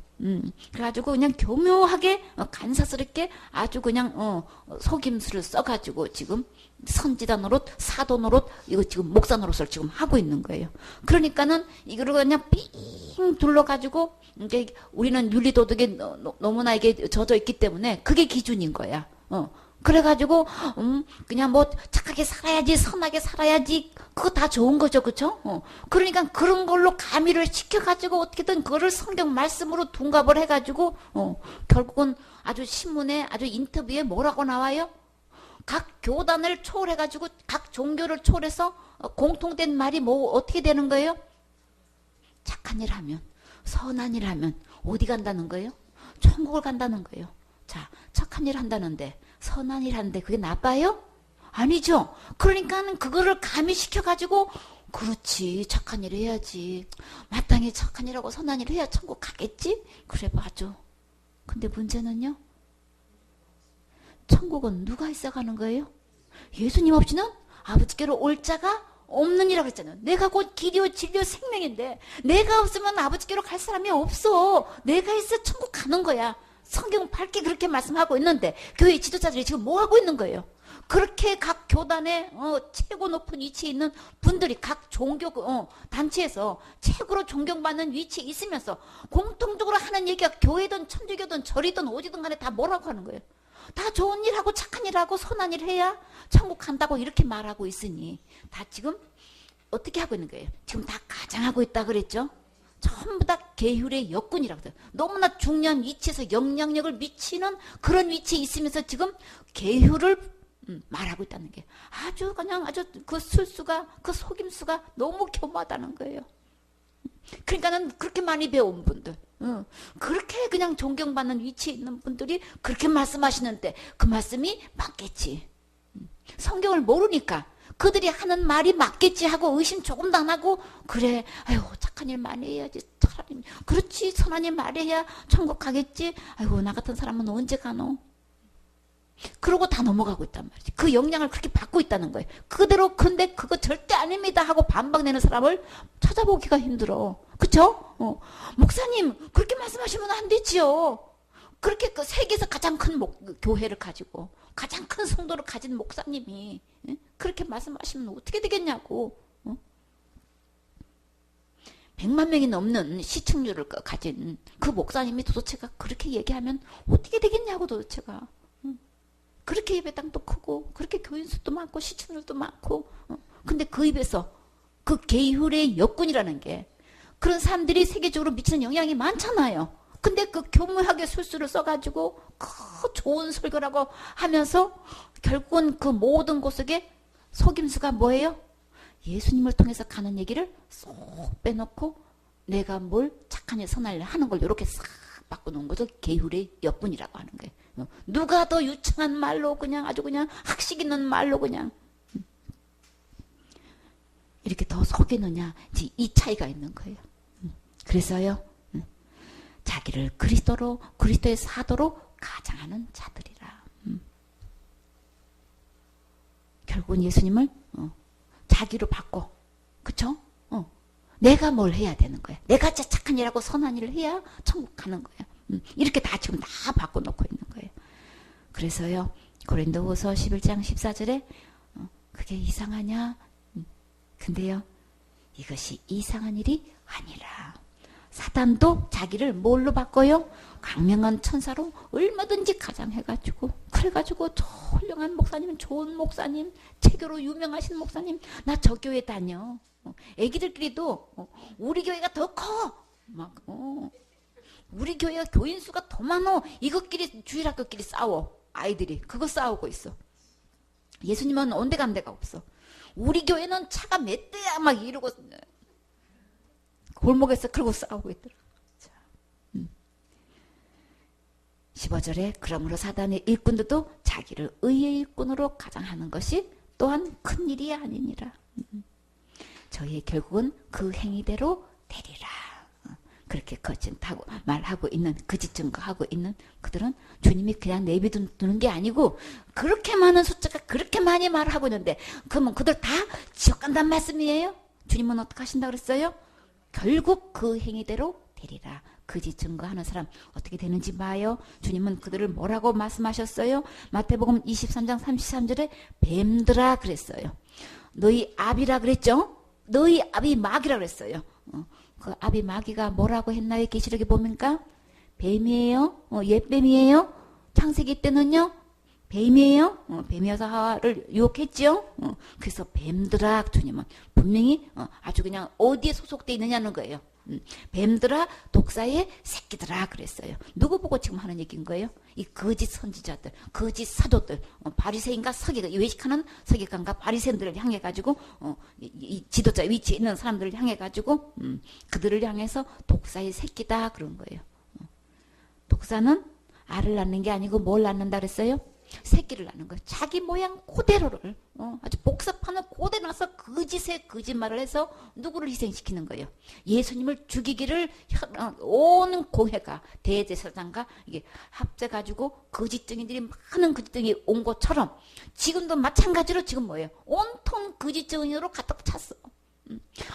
그래가지고 그냥 교묘하게 간사스럽게 아주 그냥 속임수를 써가지고 지금 선지자 노릇, 사도 노릇, 이거 지금 목사 노릇을 지금 하고 있는 거예요. 그러니까는 이거를 그냥 삥 둘러가지고 이제 우리는 윤리도덕에 너무나 이게 젖어 있기 때문에 그게 기준인 거야. 그래가지고 그냥 뭐 착하게 살아야지 선하게 살아야지 그거 다 좋은 거죠. 그쵸? 그러니까 그런 걸로 가미를 시켜가지고 어떻게든 그거를 성경 말씀으로 둔갑을 해가지고 결국은 아주 신문에 아주 인터뷰에 뭐라고 나와요? 각 교단을 초월해가지고 각 종교를 초월해서 공통된 말이 뭐 어떻게 되는 거예요? 착한 일 하면 선한 일 하면 어디 간다는 거예요? 천국을 간다는 거예요. 자, 착한 일 한다는데 선한 일 하는데 그게 나빠요? 아니죠. 그러니까 그거를 가미시켜가지고 그렇지, 착한 일 해야지, 마땅히 착한 일하고 선한 일 해야 천국 가겠지? 그래, 맞아. 근데 문제는요, 천국은 누가 있어 가는 거예요? 예수님 없이는 아버지께로 올 자가 없느니라 그랬잖아요. 내가 곧 길이요 진리요 생명인데 내가 없으면 아버지께로 갈 사람이 없어. 내가 있어 천국 가는 거야. 성경은 밝게 그렇게 말씀하고 있는데 교회 지도자들이 지금 뭐 하고 있는 거예요? 그렇게 각 교단에 최고 높은 위치에 있는 분들이 각 종교 단체에서 최고로 존경받는 위치에 있으면서 공통적으로 하는 얘기가 교회든 천주교든 절이든 어디든 간에 다 뭐라고 하는 거예요? 다 좋은 일하고 착한 일하고 선한 일 해야 천국 간다고 이렇게 말하고 있으니 다 지금 어떻게 하고 있는 거예요? 지금 다 가장하고 있다 그랬죠? 전부 다 계율의 역군이라고 해요. 너무나 중요한 위치에서 영향력을 미치는 그런 위치에 있으면서 지금 계율을 말하고 있다는 게 아주 그냥 아주 그 술수가 그 속임수가 너무 교묘하다는 거예요. 그러니까는 그렇게 많이 배운 분들, 그렇게 그냥 존경받는 위치에 있는 분들이 그렇게 말씀하시는데 그 말씀이 맞겠지. 성경을 모르니까 그들이 하는 말이 맞겠지 하고 의심 조금도 안 하고 그래, 아유 착한 일 많이 해야지, 차라리 그렇지 선한 일 말해야 천국 가겠지. 아이고 나 같은 사람은 언제 가노? 그러고 다 넘어가고 있단 말이지. 그 영향을 그렇게 받고 있다는 거예요. 그대로 근데 그거 절대 아닙니다 하고 반박내는 사람을 찾아보기가 힘들어. 그쵸? 목사님 그렇게 말씀하시면 안 되지요. 그렇게 그 세계에서 가장 큰 교회를 가지고 가장 큰 성도를 가진 목사님이 그렇게 말씀하시면 어떻게 되겠냐고. 100만 명이 넘는 시청률을 가진 그 목사님이 도대체가 그렇게 얘기하면 어떻게 되겠냐고 도대체가. 그렇게 예배 땅도 크고 그렇게 교인 수도 많고 시청률도 많고 근데 그 입에서 그 계율의 역군이라는 게 그런 사람들이 세계적으로 미치는 영향이 많잖아요. 근데 그 교묘하게 술수를 써가지고 그 좋은 설교라고 하면서 결국은 그 모든 곳에 속임수가 뭐예요? 예수님을 통해서 가는 얘기를 쏙 빼놓고 내가 뭘 착한 일 선한 일 하는 걸 이렇게 싹 바꿔놓은 거죠. 계율의 역군이라고 하는 거예요. 누가 더 유창한 말로 그냥 아주 그냥 학식 있는 말로 그냥 이렇게 더 속이느냐 이제 이 차이가 있는 거예요. 그래서요 자기를 그리스도의 사도로 가장하는 자들이라. 결국은 예수님을 자기로 바꿔. 그쵸? 내가 뭘 해야 되는 거야. 내가 진짜 착한 일하고 선한 일을 해야 천국 가는 거야. 이렇게 다 지금 다 바꿔놓고 있는 거예요. 그래서요 고린도후서 11장 14절에 그게 이상하냐? 근데요 이것이 이상한 일이 아니라 사단도 자기를 뭘로 바꿔요? 강명한 천사로 얼마든지 가장해가지고 그래가지고 저 훌륭한 목사님, 좋은 목사님, 체교로 유명하신 목사님, 나 저 교회 다녀. 애기들끼리도 우리 교회가 더 커. 막 우리 교회가 교인 수가 더 많어. 이것끼리 주일학교끼리 싸워. 아이들이 그거 싸우고 있어. 예수님은 온데간 데가 없어. 우리 교회는 차가 몇 대야 막 이러고 골목에서 그러고 싸우고 있더라. 15절에 그러므로 사단의 일꾼들도 자기를 의의 일꾼으로 가장하는 것이 또한 큰 일이 아니니라. 저희 결국은 그 행위대로 되리라. 그렇게 거짓하고 말하고 있는 거짓 증거하고 있는 그들은 주님이 그냥 내비두는 게 아니고 그렇게 많은 숫자가 그렇게 많이 말하고 있는데 그러면 그들 다 지옥 간다는 말씀이에요? 주님은 어떻게 하신다고 그랬어요? 결국 그 행위대로 되리라. 거짓 증거하는 사람 어떻게 되는지 봐요. 주님은 그들을 뭐라고 말씀하셨어요? 마태복음 23장 33절에 뱀들아 그랬어요. 너희 압이라 그랬죠? 너희 압이 마귀라 그랬어요. 그 압이 마귀가 뭐라고 했나요? 계시록에 보니까 뱀이에요? 옛뱀이에요? 창세기 때는요? 뱀이에요? 뱀이어서 하와를 유혹했죠? 그래서 뱀들아 주님은 분명히 아주 그냥 어디에 소속되어 있느냐는 거예요. 뱀들아 독사의 새끼들아 그랬어요. 누구 보고 지금 하는 얘기인 거예요? 이 거짓 선지자들, 거짓 사도들, 바리새인과 서기관, 외식하는 서기관과 바리새인들을 향해 가지고 이 지도자 위치에 있는 사람들을 향해 가지고 그들을 향해서 독사의 새끼다 그런 거예요. 독사는 알을 낳는 게 아니고 뭘 낳는다 그랬어요? 새끼를 낳는 거예요. 자기 모양 그대로를 아주 복습하는 그대로 나서 거짓에 거짓말을 해서 누구를 희생시키는 거예요. 예수님을 죽이기를 온 공회가 대제사장과 이게 합쳐가지고 거짓 증인들이 많은 거짓 증인이 온 것처럼 지금도 마찬가지로 지금 뭐예요? 온통 거짓 증인으로 가득 찼어.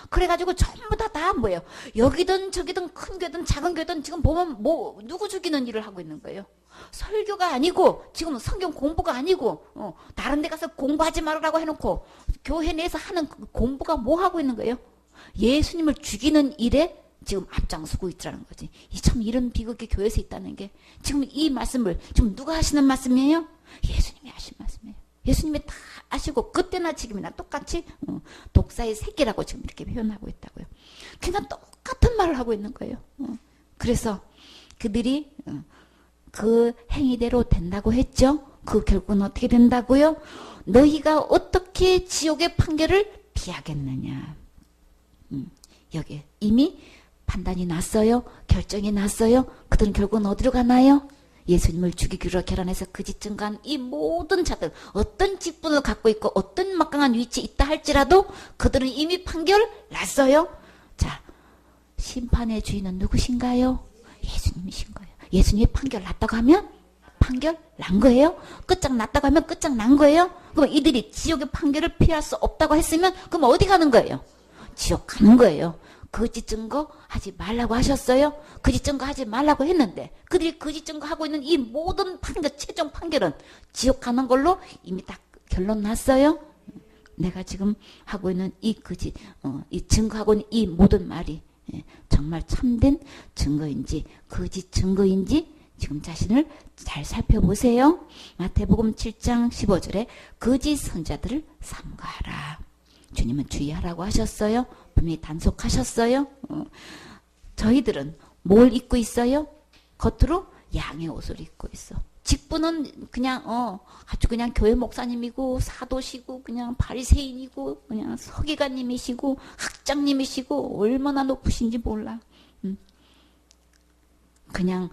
그래가지고 전부 다 뭐예요? 여기든 저기든 큰 교든 작은 교든 지금 보면 뭐 누구 죽이는 일을 하고 있는 거예요. 설교가 아니고 지금 성경 공부가 아니고 다른 데 가서 공부하지 말으라고 해놓고 교회 내에서 하는 그 공부가 뭐 하고 있는 거예요? 예수님을 죽이는 일에 지금 앞장서고 있더라는 거지. 참 이런 비극이 교회에서 있다는 게 지금 이 말씀을 지금 누가 하시는 말씀이에요? 예수님이 하신 말씀이에요. 예수님이 다 아시고 그때나 지금이나 똑같이 독사의 새끼라고 지금 이렇게 표현하고 있다고요. 그냥 똑같은 말을 하고 있는 거예요. 그래서 그들이 그 행위대로 된다고 했죠. 그 결국은 어떻게 된다고요? 너희가 어떻게 지옥의 판결을 피하겠느냐. 여기 이미 판단이 났어요. 결정이 났어요. 그들은 결국은 어디로 가나요? 예수님을 죽이기로 결혼해서 거짓 증거한 이 모든 자들 어떤 직분을 갖고 있고 어떤 막강한 위치에 있다 할지라도 그들은 이미 판결 났어요. 자, 심판의 주인은 누구신가요? 예수님이신 거예요. 예수님이 판결 났다고 하면 판결 난 거예요. 끝장 났다고 하면 끝장 난 거예요. 그럼 이들이 지옥의 판결을 피할 수 없다고 했으면 그럼 어디 가는 거예요? 지옥 가는 거예요. 거짓 증거 하지 말라고 하셨어요. 거짓 증거 하지 말라고 했는데 그들이 거짓 증거 하고 있는 이 모든 판결, 최종 판결은 지옥 가는 걸로 이미 다 결론 났어요. 내가 지금 하고 있는 이 거짓, 이 증거하고 있는 이 모든 말이 정말 참된 증거인지 거짓 증거인지 지금 자신을 잘 살펴보세요. 마태복음 7장 15절에 거짓 선자들을 삼가하라. 주님은 주의하라고 하셨어요. 분명히 단속하셨어요. 저희들은 뭘 입고 있어요? 겉으로 양의 옷을 입고 있어. 직분은 그냥 아주 그냥 교회 목사님이고 사도시고 그냥 바리새인이고 그냥 서기관님이시고 학장님이시고 얼마나 높으신지 몰라. 그냥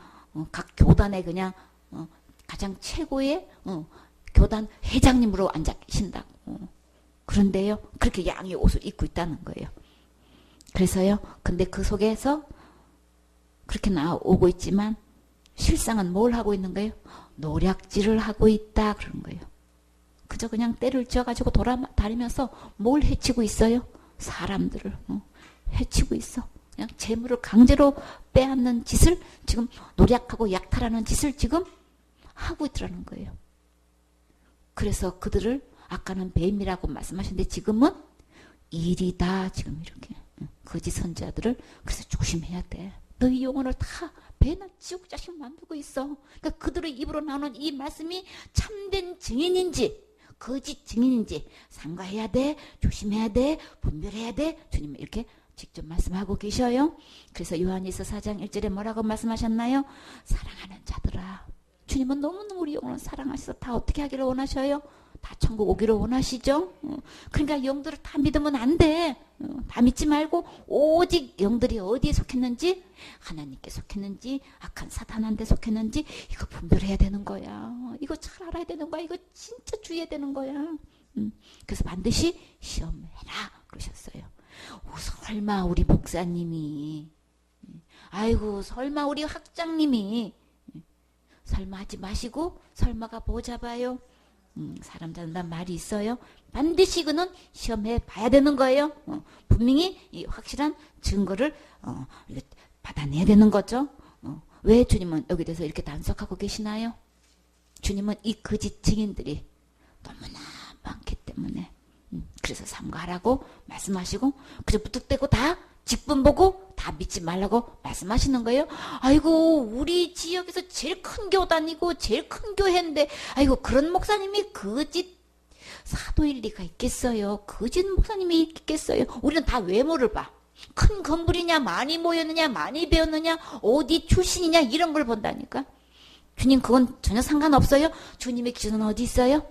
각 교단에 그냥 가장 최고의 교단 회장님으로 앉아 계신다고. 그런데요, 그렇게 양의 옷을 입고 있다는 거예요. 그래서요, 근데 그 속에서 그렇게 나오고 있지만 실상은 뭘 하고 있는 거예요? 노략질을 하고 있다 그러는 거예요. 그저 그냥 때를 지어가지고 돌아다니면서 뭘 해치고 있어요? 사람들을 해치고 있어. 그냥 재물을 강제로 빼앗는 짓을 지금 노략하고 약탈하는 짓을 지금 하고 있더라는 거예요. 그래서 그들을 아까는 뱀이라고 말씀하셨는데 지금은 일이다. 지금 이렇게 거짓 선지자들을 그래서 조심해야 돼. 너희 영혼을 다 배나 지옥 자식 만들고 있어. 그러니까 그들의 입으로 나오는 이 말씀이 참된 증인인지 거짓 증인인지 삼가해야 돼. 조심해야 돼. 분별해야 돼. 주님 이렇게 직접 말씀하고 계셔요. 그래서 요한일서 4장 1절에 뭐라고 말씀하셨나요? 사랑하는 자들아. 주님은 너무너무 우리 영혼을 사랑하셔서 다 어떻게 하기를 원하셔요? 다 천국 오기를 원하시죠? 그러니까 영들을 다 믿으면 안 돼. 다 믿지 말고 오직 영들이 어디에 속했는지 하나님께 속했는지 악한 사탄한테 속했는지 이거 분별해야 되는 거야. 이거 잘 알아야 되는 거야. 이거 진짜 주의해야 되는 거야. 그래서 반드시 시험해라 그러셨어요. 설마 우리 목사님이 아이고 설마 우리 학장님이 설마 하지 마시고 설마가 뭐 잡아요? 사람 잡는다는 말이 있어요. 반드시 그는 시험해 봐야 되는 거예요. 분명히 이 확실한 증거를 받아내야 되는 거죠. 왜 주님은 여기 대해서 이렇게 단속하고 계시나요? 주님은 이 거짓 증인들이 너무나 많기 때문에 그래서 삼가하라고 말씀하시고 그저 무턱대고 다 직분 보고 다 믿지 말라고 말씀하시는 거예요. 아이고 우리 지역에서 제일 큰 교단이고 제일 큰 교회인데 아이고 그런 목사님이 거짓 사도일 리가 있겠어요. 거짓 목사님이 있겠어요. 우리는 다 외모를 봐. 큰 건물이냐 많이 모였느냐 많이 배웠느냐 어디 출신이냐 이런 걸 본다니까. 주님 그건 전혀 상관없어요. 주님의 기준은 어디 있어요?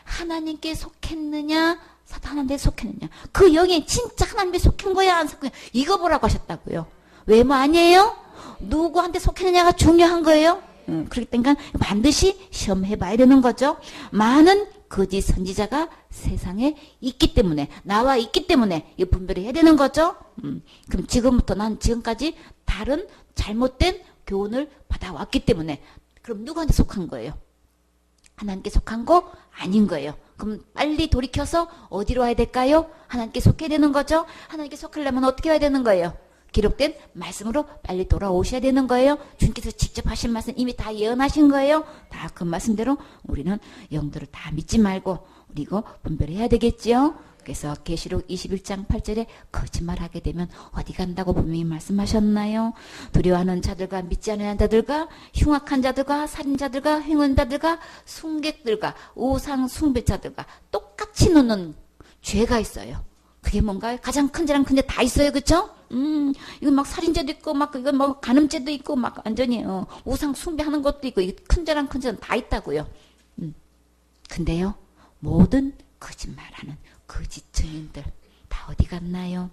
하나님께 속했느냐 사탄한테 속했느냐. 그 영이 진짜 하나님께 속한 거야 안 속한 거야 이거 보라고 하셨다고요. 외모 아니에요? 누구한테 속했느냐가 중요한 거예요. 그렇기 때문에 반드시 시험해 봐야 되는 거죠. 많은 거짓 선지자가 세상에 있기 때문에, 나와 있기 때문에 이 분별을 해야 되는 거죠. 그럼 지금부터 난 지금까지 다른 잘못된 교훈을 받아왔기 때문에, 그럼 누구한테 속한 거예요? 하나님께 속한 거 아닌 거예요. 그럼 빨리 돌이켜서 어디로 와야 될까요? 하나님께 속해야 되는 거죠. 하나님께 속하려면 어떻게 해야 되는 거예요? 기록된 말씀으로 빨리 돌아오셔야 되는 거예요. 주님께서 직접 하신 말씀 이미 다 예언하신 거예요. 다 그 말씀대로 우리는 영들을 다 믿지 말고 그리고 분별해야 되겠지요. 그래서 계시록 21장 8절에 거짓말하게 되면 어디 간다고 분명히 말씀하셨나요? 두려워하는 자들과 믿지 않는 자들과 흉악한 자들과 살인자들과 행운자들과 순객들과 우상 숭배자들과 똑같이 놓는 죄가 있어요. 그게 뭔가요? 가장 큰 죄랑 큰 죄 다 있어요. 그쵸? 이거 막 살인죄도 있고, 막, 이거 뭐, 간음죄도 있고, 막, 완전히, 우상 숭배하는 것도 있고, 이게 큰 죄랑 큰 죄는 다 있다고요. 근데요, 모든 거짓말하는 거짓 증인들, 다 어디 갔나요?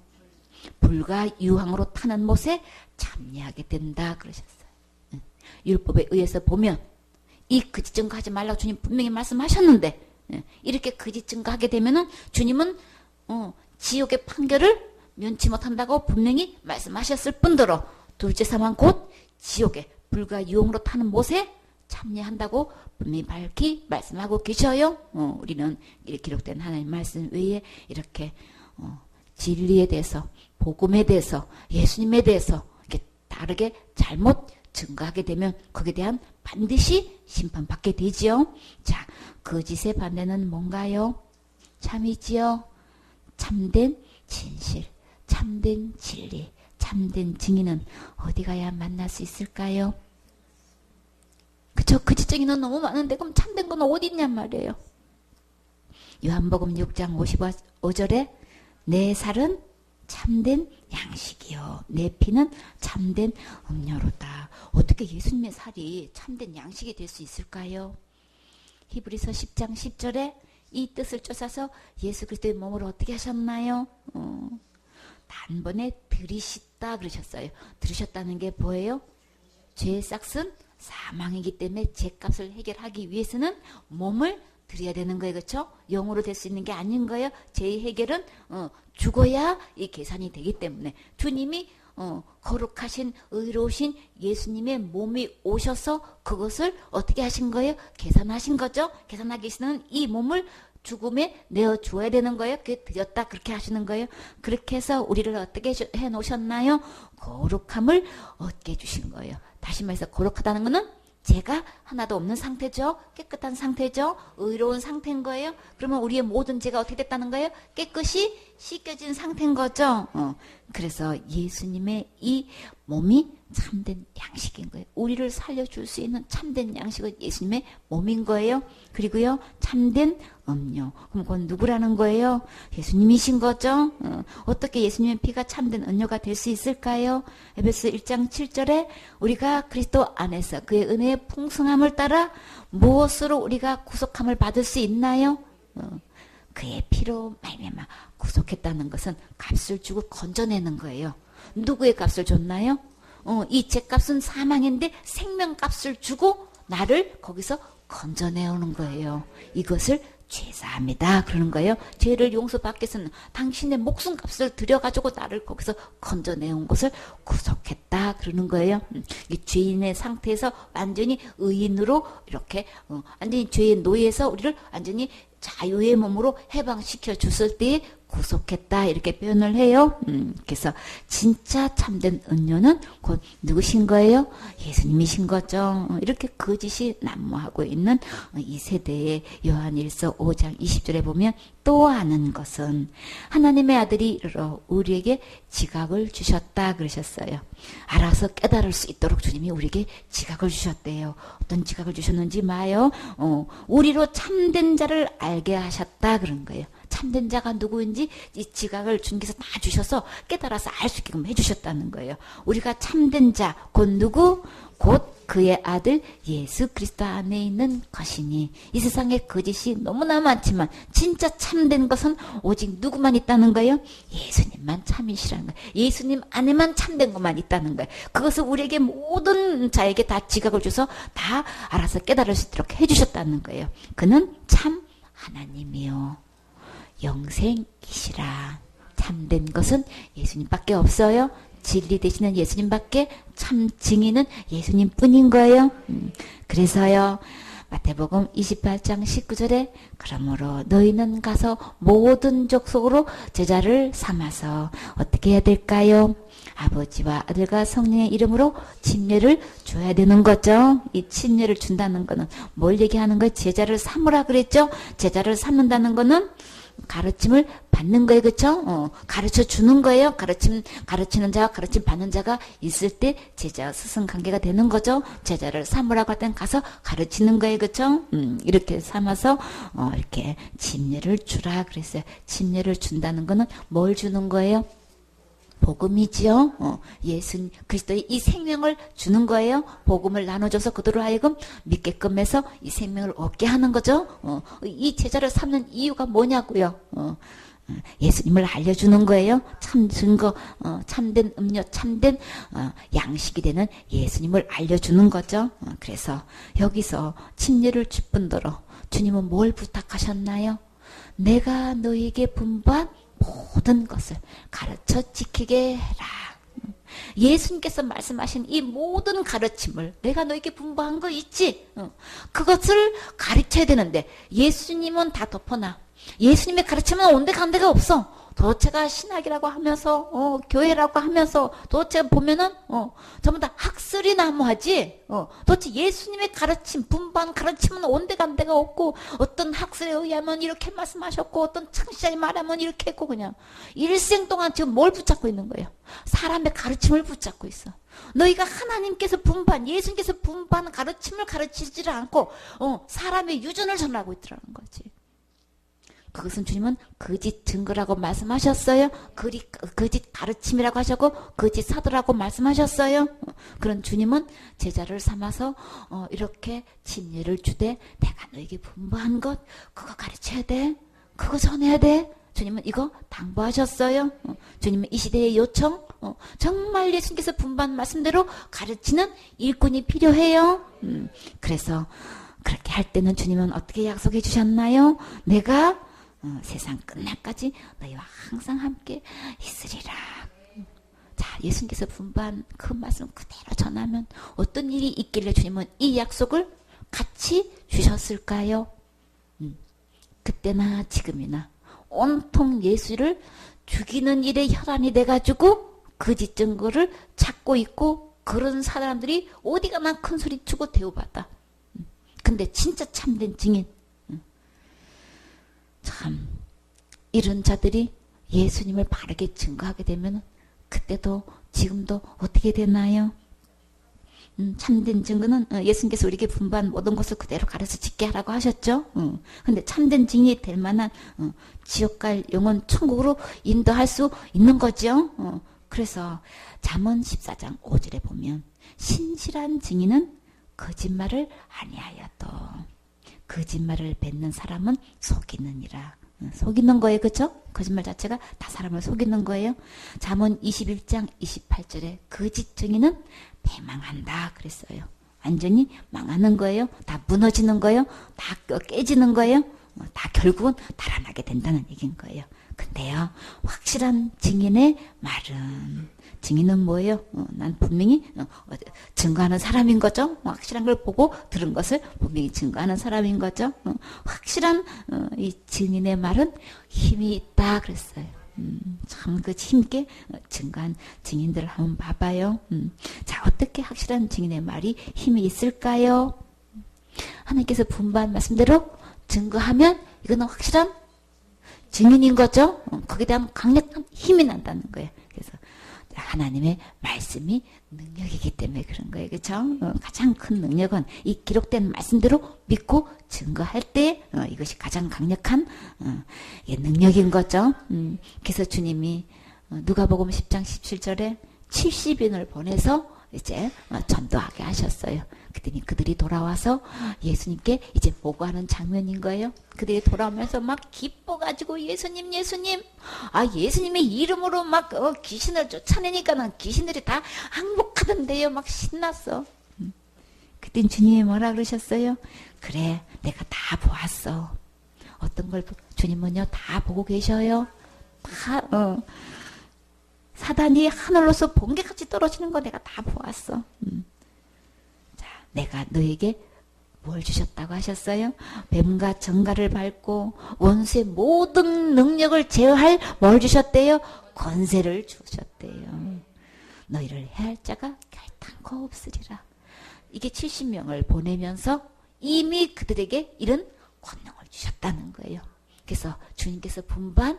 불과 유황으로 타는 못에 참여하게 된다. 그러셨어요. 율법에 의해서 보면, 이 거짓 증거하지 말라고 주님 분명히 말씀하셨는데, 이렇게 거짓 증거하게 되면은, 주님은, 지옥의 판결을 면치 못한다고 분명히 말씀하셨을 뿐더러 둘째 사망 곧 지옥에 불과 유혹으로 타는 못에 참여한다고 분명히 밝히 말씀하고 계셔요. 우리는 이렇게 기록된 하나님 말씀 외에 이렇게 진리에 대해서, 복음에 대해서, 예수님에 대해서 이렇게 다르게 잘못 증거하게 되면 거기에 대한 반드시 심판받게 되지요. 자, 거짓의 반대는 뭔가요? 참이지요. 참된 진실, 참된 진리, 참된 증인은 어디 가야 만날 수 있을까요? 그쵸? 거짓 증인은 너무 많은데 그럼 참된 건 어디 있냔 말이에요. 요한복음 6장 55절에 내 살은 참된 양식이요, 내 피는 참된 음료로다. 어떻게 예수님의 살이 참된 양식이 될 수 있을까요? 히브리서 10장 10절에 이 뜻을 쫓아서 예수 그리스도의 몸을 어떻게 하셨나요? 단번에 들이셨다 그러셨어요. 들으셨다는 게 뭐예요? 죄의 싹은 사망이기 때문에 죄값을 해결하기 위해서는 몸을 드려야 되는 거예요. 그렇죠? 영으로 될 수 있는 게 아닌 거예요. 죄의 해결은 죽어야 이 계산이 되기 때문에 주님이 거룩하신 의로우신 예수님의 몸이 오셔서 그것을 어떻게 하신 거예요? 계산하신 거죠. 계산하기 위해서는 이 몸을 죽음에 내어 주어야 되는 거예요. 그게 드렸다 그렇게 하시는 거예요. 그렇게 해서 우리를 어떻게 해 놓으셨나요? 거룩함을 얻게 해주신 거예요. 다시 말해서 거룩하다는 것은 죄가 하나도 없는 상태죠. 깨끗한 상태죠. 의로운 상태인 거예요. 그러면 우리의 모든 죄가 어떻게 됐다는 거예요? 깨끗이 씻겨진 상태인 거죠. 그래서 예수님의 이 몸이 참된 양식인 거예요. 우리를 살려줄 수 있는 참된 양식은 예수님의 몸인 거예요. 그리고요, 참된 음료. 그럼 그건 누구라는 거예요? 예수님이신 거죠. 어떻게 예수님의 피가 참된 음료가 될 수 있을까요? 에베소 1장 7절에 우리가 그리스도 안에서 그의 은혜의 풍성함을 따라 무엇으로 우리가 구속함을 받을 수 있나요? 그의 피로 말미암아 구속했다는 것은 값을 주고 건져내는 거예요. 누구의 값을 줬나요? 이 죄값은 사망인데 생명값을 주고 나를 거기서 건져내오는 거예요. 이것을 죄사합니다. 그러는 거예요. 죄를 용서받기 위해서는 당신의 목숨값을 들여가지고 나를 거기서 건져내온 것을 구속했다. 그러는 거예요. 이 죄인의 상태에서 완전히 의인으로 이렇게 완전히 죄의 노예에서 우리를 완전히 자유의 몸으로 해방시켜 줬을 때에 구속했다 이렇게 표현을 해요. 그래서 진짜 참된 은료는 곧 누구신 거예요? 예수님이신 거죠. 이렇게 거짓이 난무하고 있는 이 세대의 요한일서 5장 20절에 보면 또 아는 것은 하나님의 아들이 이르러 우리에게 지각을 주셨다 그러셨어요. 알아서 깨달을 수 있도록 주님이 우리에게 지각을 주셨대요. 어떤 지각을 주셨는지 마요. 우리로 참된 자를 알게 하셨다 그런 거예요. 참된 자가 누구인지 이 지각을 주님께서 다 주셔서 깨달아서 알 수 있게끔 해주셨다는 거예요. 우리가 참된 자, 곧 누구? 곧 그의 아들 예수 그리스도 안에 있는 것이니. 이 세상에 거짓이 너무나 많지만 진짜 참된 것은 오직 누구만 있다는 거예요? 예수님만 참이시라는 거예요. 예수님 안에만 참된 것만 있다는 거예요. 그것을 우리에게 모든 자에게 다 지각을 줘서 다 알아서 깨달을 수 있도록 해주셨다는 거예요. 그는 참 하나님이요 영생이시라. 참된 것은 예수님밖에 없어요. 진리 되시는 예수님밖에, 참 증인은 예수님뿐인 거예요. 그래서요, 마태복음 28장 19절에 그러므로 너희는 가서 모든 족속으로 제자를 삼아서 어떻게 해야 될까요? 아버지와 아들과 성령의 이름으로 침례를 줘야 되는 거죠. 이 침례를 준다는 거는 뭘 얘기하는 거예요? 제자를 삼으라 그랬죠. 제자를 삼는다는 거는 가르침을 받는 거예요. 그렇죠? 가르쳐 주는 거예요. 가르치는 자와 가르침 받는 자가 있을 때 제자와 스승 관계가 되는 거죠. 제자를 삼으라고 할 땐 가서 가르치는 거예요. 그렇죠? 이렇게 삼아서 이렇게 침례를 주라 그랬어요. 침례를 준다는 거는 뭘 주는 거예요? 복음이지요. 예수 그리스도의 이 생명을 주는 거예요. 복음을 나눠줘서 그들로 하여금 믿게끔 해서 이 생명을 얻게 하는 거죠. 이 제자를 삼는 이유가 뭐냐고요. 예수님을 알려주는 거예요. 참 증거, 참된 음료, 참된 양식이 되는 예수님을 알려주는 거죠. 그래서 여기서 침례를 줄 뿐더러 주님은 뭘 부탁하셨나요? 내가 너에게 분부한 모든 것을 가르쳐 지키게 해라. 예수님께서 말씀하신 이 모든 가르침을 내가 너에게 분부한 거 있지? 그것을 가르쳐야 되는데 예수님은 다 덮어놔. 예수님의 가르침은 온데간데가 없어. 도대체가 신학이라고 하면서 교회라고 하면서 도대체가 보면은 전부 다 학설이 나무하지. 도대체 예수님의 가르침, 분반 가르침은 온데간데가 없고 어떤 학설에 의하면 이렇게 말씀하셨고 어떤 창시자의 말하면 이렇게 했고 그냥 일생 동안 지금 뭘 붙잡고 있는 거예요? 사람의 가르침을 붙잡고 있어. 너희가 하나님께서 분반, 예수님께서 분반 가르침을 가르치지를 않고 사람의 유전을 전하고 있더라는 거지. 그것은 주님은 거짓 증거라고 말씀하셨어요. 거짓 가르침이라고 하셨고 거짓 사도라고 말씀하셨어요. 그런 주님은 제자를 삼아서 이렇게 침례를 주되 내가 너에게 분부한 것 그거 가르쳐야 돼. 그거 전해야 돼. 주님은 이거 당부하셨어요. 주님은 이 시대의 요청 정말 예수님께서 분부한 말씀대로 가르치는 일꾼이 필요해요. 그래서 그렇게 할 때는 주님은 어떻게 약속해 주셨나요? 내가 세상 끝날까지 너희와 항상 함께 있으리라. 자, 예수님께서 분부한 그 말씀 그대로 전하면 어떤 일이 있길래 주님은 이 약속을 같이 주셨을까요? 그때나 지금이나 온통 예수를 죽이는 일에 혈안이 돼가지고 거짓 증거를 찾고 있고 그런 사람들이 어디 가나 큰 소리 치고 대우받아. 근데 진짜 참된 증인 참 이런 자들이 예수님을 바르게 증거하게 되면 그때도 지금도 어떻게 되나요? 참된 증거는 예수님께서 우리에게 분부한 모든 것을 그대로 가르쳐 짓게 하라고 하셨죠. 근데 참된 증인이 될 만한 지옥 갈 영혼 천국으로 인도할 수 있는 거죠. 그래서 잠언 14장 5절에 보면 신실한 증인은 거짓말을 아니하여도 거짓말을 뱉는 사람은 속이느니라. 속이는 거예요. 그렇죠? 거짓말 자체가 다 사람을 속이는 거예요. 잠언 21장 28절에 거짓 증인은 패망한다 그랬어요. 완전히 망하는 거예요. 다 무너지는 거예요. 다 깨지는 거예요. 다 결국은 달아나게 된다는 얘기인 거예요. 근데요, 확실한 증인의 말은 증인은 뭐예요? 난 분명히 증거하는 사람인 거죠. 확실한 걸 보고 들은 것을 분명히 증거하는 사람인 거죠. 확실한 이 증인의 말은 힘이 있다 그랬어요. 참 그 힘있게 증거한 증인들을 한번 봐봐요. 자, 어떻게 확실한 증인의 말이 힘이 있을까요? 하나님께서 분부한 말씀대로 증거하면 이거는 확실한 증인인 거죠. 거기에 대한 강력한 힘이 난다는 거예요. 그래서 하나님의 말씀이 능력이기 때문에 그런 거예요. 그렇죠? 가장 큰 능력은 이 기록된 말씀대로 믿고 증거할 때 이것이 가장 강력한 능력인 거죠. 그래서 주님이 누가복음 10장 17절에 70인을 보내서 이제 전도하게 하셨어요. 그랬더니 그들이 돌아와서 예수님께 이제 보고하는 장면인 거예요. 그들이 돌아오면서 막 기뻐가지고 예수님 예수님의 이름으로 막 귀신을 쫓아내니까는 귀신들이 다 항복하던데요. 막 신났어. 그때 주님이 뭐라 그러셨어요? 그래, 내가 다 보았어. 어떤 걸 주님은요 다 보고 계셔요. 다 사단이 하늘로서 번개같이 떨어지는 거 내가 다 보았어. 자, 내가 너에게 뭘 주셨다고 하셨어요? 뱀과 정갈을 밟고 원수의 모든 능력을 제어할 뭘 주셨대요? 권세를 주셨대요. 너희를 해할 자가 결단코 없으리라. 이게 70명을 보내면서 이미 그들에게 이런 권능을 주셨다는 거예요. 그래서 주님께서 분반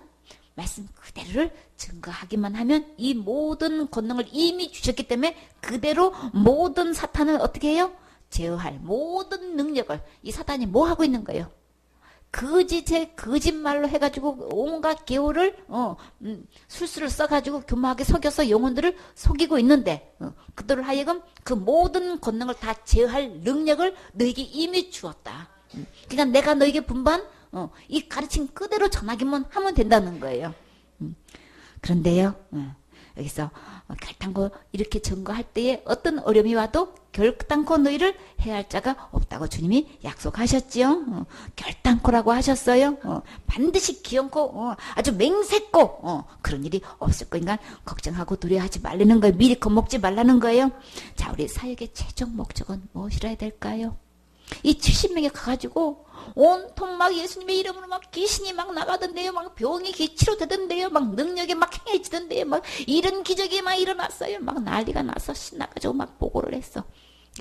말씀 그대로를 증거하기만 하면 이 모든 권능을 이미 주셨기 때문에 그대로 모든 사탄을 어떻게 해요? 제어할 모든 능력을 이 사탄이 뭐 하고 있는 거예요? 거짓말로 해가지고 온갖 계호를 술수를 써가지고 교묘하게 속여서 영혼들을 속이고 있는데 그들을 하여금 그 모든 권능을 다 제어할 능력을 너에게 이미 주었다. 그러니까 내가 너에게 분반 이 가르침 그대로 전하기만 하면 된다는 거예요. 그런데요, 여기서 결단코 이렇게 증거할 때에 어떤 어려움이 와도 결단코 너희를 해할 자가 없다고 주님이 약속하셨지요. 결단코라고 하셨어요. 반드시 기어코 아주 맹세코 그런 일이 없을 거니까 걱정하고 두려워하지 말라는 거예요. 미리 겁먹지 말라는 거예요. 자, 우리 사역의 최종 목적은 무엇이라 해야 될까요? 이 70명이 가가지고 온통 막 예수님의 이름으로 막 귀신이 막 나가던데요. 막 병이 치료되던데요. 막 능력이 막 행해지던데요. 막 이런 기적이 막 일어났어요. 막 난리가 나서 신나가지고 막 보고를 했어.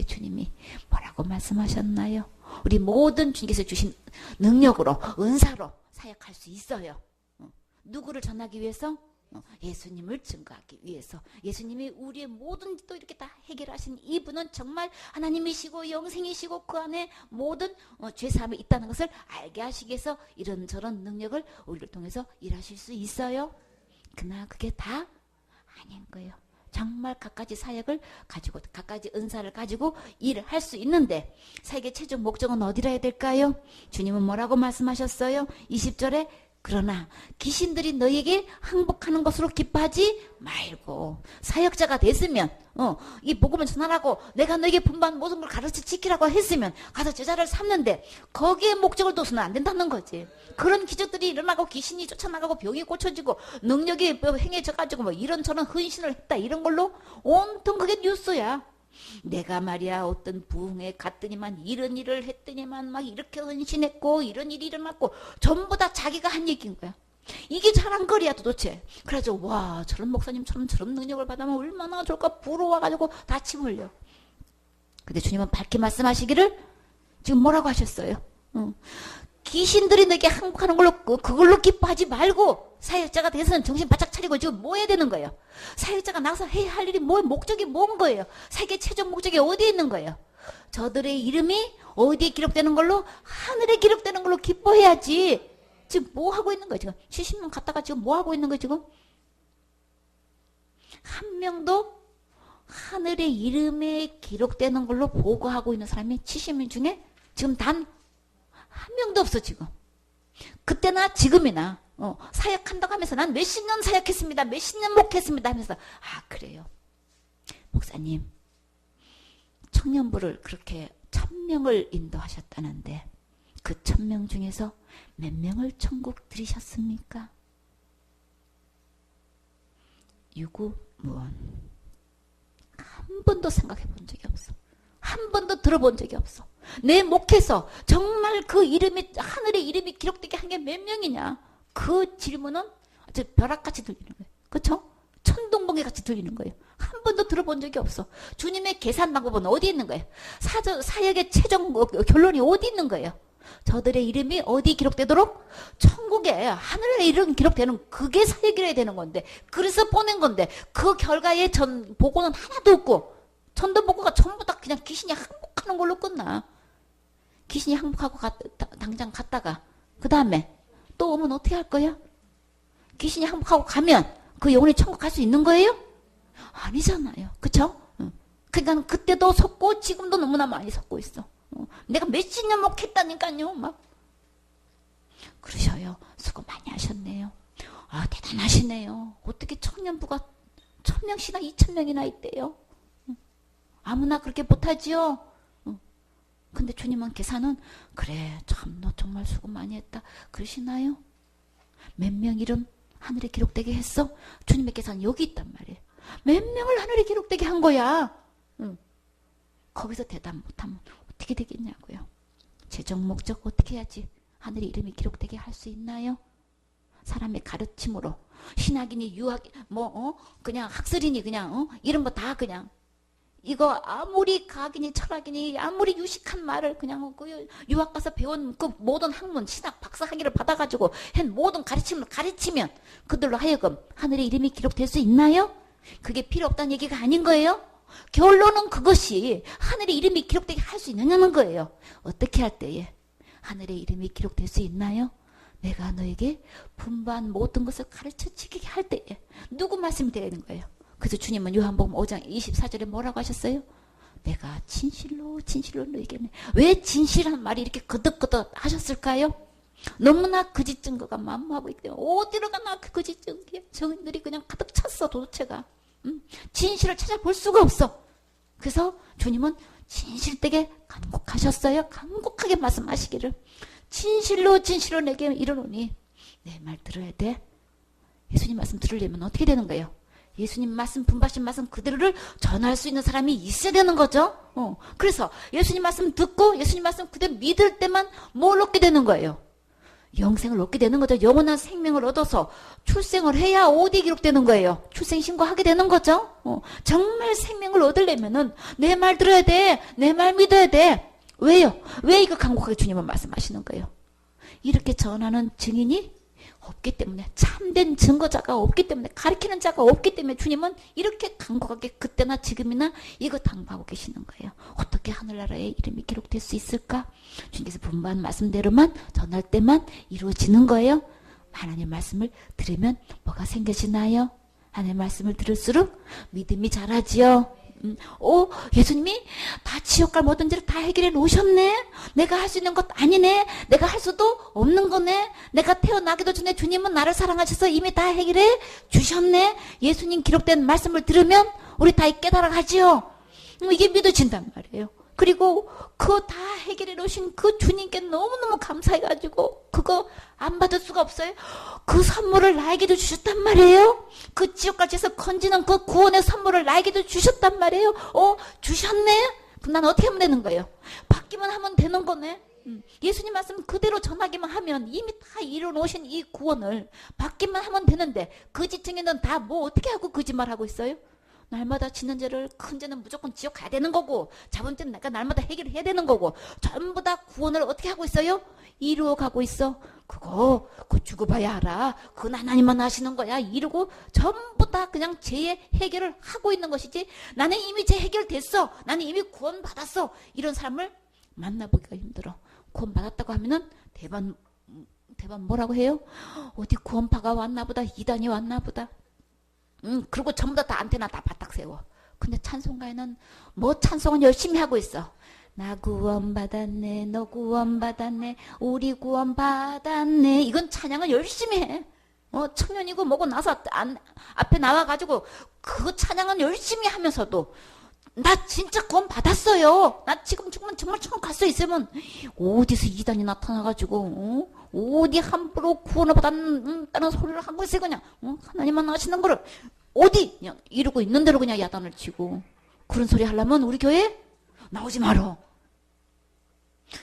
주님이 뭐라고 말씀하셨나요? 우리 모든 주님께서 주신 능력으로 은사로 사역할 수 있어요. 누구를 전하기 위해서? 예수님을 증거하기 위해서. 예수님이 우리의 모든 또 이렇게 다 해결하신 이분은 정말 하나님이시고 영생이시고 그 안에 모든 죄사함이 있다는 것을 알게 하시기 위해서 이런저런 능력을 우리를 통해서 일하실 수 있어요. 그러나 그게 다 아닌 거예요. 정말 갖가지 사역을 가지고 갖가지 은사를 가지고 일을 할 수 있는데 사역의 최종 목적은 어디라 해야 될까요? 주님은 뭐라고 말씀하셨어요? 20절에 그러나 귀신들이 너에게 항복하는 것으로 기뻐하지 말고 사역자가 됐으면 이 복음을 전하라고 내가 너에게 분반 모든 걸 가르쳐 지키라고 했으면 가서 제자를 삼는데 거기에 목적을 둬서는 안 된다는 거지. 그런 기적들이 일어나고 귀신이 쫓아나가고 병이 고쳐지고 능력이 행해져가지고 뭐 이런저런 헌신을 했다 이런 걸로 온통 그게 뉴스야. 내가 말이야 어떤 부흥에 갔더니만 이런 일을 했더니만 막 이렇게 헌신했고 이런 일이 일어났고 전부 다 자기가 한 얘기인 거야. 이게 자랑거리야 도대체. 그래가지고 와 저런 목사님처럼 저런 능력을 받으면 얼마나 좋을까 부러워가지고 다 침 흘려. 근데 주님은 밝게 말씀하시기를 지금 뭐라고 하셨어요? 귀신들이 너에게 항복하는 걸로 그걸로 기뻐하지 말고 사역자가 돼서는 정신 바짝 차리고 지금 뭐 해야 되는 거예요? 사역자가 나가서 해야 할 일이 목적이 뭔 거예요? 사역의 최종 목적이 어디에 있는 거예요? 저들의 이름이 어디에 기록되는 걸로? 하늘에 기록되는 걸로 기뻐해야지. 지금 뭐 하고 있는 거예요? 지금 70명 갔다가 지금 뭐 하고 있는 거예요? 지금 한 명도 하늘의 이름에 기록되는 걸로 보고하고 있는 사람이 70명 중에 지금 단 한 명도 없어 지금. 그때나 지금이나 사역한다고 하면서 난 몇십 년 사역했습니다. 몇십 년 목했습니다 하면서 아 그래요. 목사님 청년부를 그렇게 1000명을 인도하셨다는데 그 1000명 중에서 몇 명을 천국 들이셨습니까? 유구무원. 한 번도 생각해 본 적이 없어. 한 번도 들어본 적이 없어. 내 목에서 정말 그 이름이 하늘의 이름이 기록되게 한 게 몇 명이냐? 그 질문은 아주 벼락같이 들리는 거예요. 그렇죠? 천둥번개같이 들리는 거예요. 한 번도 들어본 적이 없어. 주님의 계산 방법은 어디 있는 거예요? 사역의 최종 결론이 어디 있는 거예요? 저들의 이름이 어디 기록되도록? 천국에 하늘의 이름 기록되는 그게 사역이라야 되는 건데 그래서 보낸 건데 그 결과의 보고는 하나도 없고 전도보고가 전부 다 그냥 귀신이 항복하는 걸로 끝나. 귀신이 항복하고 당장 갔다가 그 다음에 또 오면 어떻게 할 거야? 귀신이 항복하고 가면 그 영혼이 천국 갈 수 있는 거예요? 아니잖아요. 그쵸? 그러니까 그때도 속고 지금도 너무나 많이 속고 있어. 내가 몇십 년 목했다니까요. 막 그러셔요. 수고 많이 하셨네요. 아, 대단하시네요. 어떻게 청년부가 1000명씩이나 2000명이나 있대요. 아무나 그렇게 못하지요. 근데 주님은 계산은 그래 참 너 정말 수고 많이 했다 그러시나요? 몇 명 이름 하늘에 기록되게 했어? 주님의 계산은 여기 있단 말이에요. 몇 명을 하늘에 기록되게 한 거야. 거기서 대답 못하면 어떻게 되겠냐고요. 최종 목적 어떻게 해야지 하늘에 이름이 기록되게 할 수 있나요? 사람의 가르침으로 신학이니 유학 그냥 학설이니 그냥 이런 거 다 그냥 이거 아무리 과학이니 철학이니 아무리 유식한 말을 그냥 그 유학 가서 배운 그 모든 학문 신학 박사 학위를 받아가지고 한 모든 가르침을 가르치면 그들로 하여금 하늘에 이름이 기록될 수 있나요? 그게 필요 없다는 얘기가 아닌 거예요. 결론은 그것이 하늘에 이름이 기록되게 할 수 있느냐는 거예요. 어떻게 할 때에 하늘에 이름이 기록될 수 있나요? 내가 너에게 분반 모든 것을 가르쳐주게 할 때에 누구 말씀이 되는 거예요? 그래서 주님은 요한복음 5장 24절에 뭐라고 하셨어요? 내가 진실로 진실로 너에게는 왜 진실한 말이 이렇게 거듭거듭 하셨을까요? 너무나 거짓 증거가 만무하고 있기 때문에 어디로 가나 그 거짓 증거에 정인들이 그냥 가득 찼어 도대체가. 진실을 찾아볼 수가 없어. 그래서 주님은 진실되게 간곡하셨어요. 간곡하게 말씀하시기를 진실로 진실로 내게 이르노니 내 말 들어야 돼. 예수님 말씀 들으려면 어떻게 되는 거예요? 예수님 말씀 분바신 말씀 그대로를 전할 수 있는 사람이 있어야 되는 거죠. 그래서 예수님 말씀 듣고 예수님 말씀 그대로 믿을 때만 뭘 얻게 되는 거예요? 영생을 얻게 되는 거죠. 영원한 생명을 얻어서 출생을 해야 어디에 기록되는 거예요? 출생 신고하게 되는 거죠. 정말 생명을 얻으려면은 내 말 들어야 돼. 내 말 믿어야 돼. 왜요? 왜 이거 간곡하게 주님은 말씀하시는 거예요? 이렇게 전하는 증인이 없기 때문에 참된 증거자가 없기 때문에 가르치는 자가 없기 때문에 주님은 이렇게 간곡하게 그때나 지금이나 이거 당부하고 계시는 거예요. 어떻게 하늘나라에 이름이 기록될 수 있을까? 주님께서 분부한 말씀대로만 전할 때만 이루어지는 거예요. 하나님 말씀을 들으면 뭐가 생겨지나요? 하나님 말씀을 들을수록 믿음이 자라지요. 예수님이 다 지옥갈 모든 죄를 다 해결해 놓으셨네. 내가 할 수 있는 것 아니네. 내가 할 수도 없는 거네. 내가 태어나기도 전에 주님은 나를 사랑하셔서 이미 다 해결해 주셨네. 예수님 기록된 말씀을 들으면 우리 다 깨달아 가지요. 이게 믿어진단 말이에요. 그리고 그거 다 해결해 놓으신 그 주님께 너무너무 감사해가지고 그거 안 받을 수가 없어요. 그 선물을 나에게도 주셨단 말이에요. 그 지옥까지에서 건지는 그 구원의 선물을 나에게도 주셨단 말이에요. 주셨네? 그럼 난 어떻게 하면 되는 거예요? 받기만 하면 되는 거네. 예수님 말씀 그대로 전하기만 하면 이미 다 이뤄놓으신 이 구원을 받기만 하면 되는데 거짓증인은 다 뭐 어떻게 하고 거짓말하고 있어요? 날마다 지는 죄를 큰 죄는 무조건 지옥 가야 되는 거고 작은 죄는 내가 날마다 해결해야 되는 거고 전부 다 구원을 어떻게 하고 있어요? 이루어가고 있어. 그거 죽어봐야 알아. 그건 하나님만 하시는 거야. 이러고 전부 다 그냥 죄의 해결을 하고 있는 것이지 나는 이미 죄 해결됐어. 나는 이미 구원 받았어. 이런 사람을 만나보기가 힘들어. 구원 받았다고 하면은 대반 뭐라고 해요? 어디 구원파가 왔나보다 이단이 왔나보다. 그리고 전부 다 안테나 다 바닥 세워. 근데 찬송가에는 뭐 찬송은 열심히 하고 있어. 나 구원받았네, 너 구원받았네, 우리 구원받았네. 이건 찬양을 열심히 해. 청년이고 뭐고 나서 앞에 나와가지고 그 찬양은 열심히 하면서도 나 진짜 구원 받았어요. 나 지금 정말 천국 갈 수 있으면 어디서 이단이 나타나가지고 어디 함부로 구원을 받았다는 소리를 하고 있어요. 그냥 하나님만 아시는 거를 어디 그냥 이러고 있는 대로 그냥 야단을 치고 그런 소리 하려면 우리 교회 나오지 말어.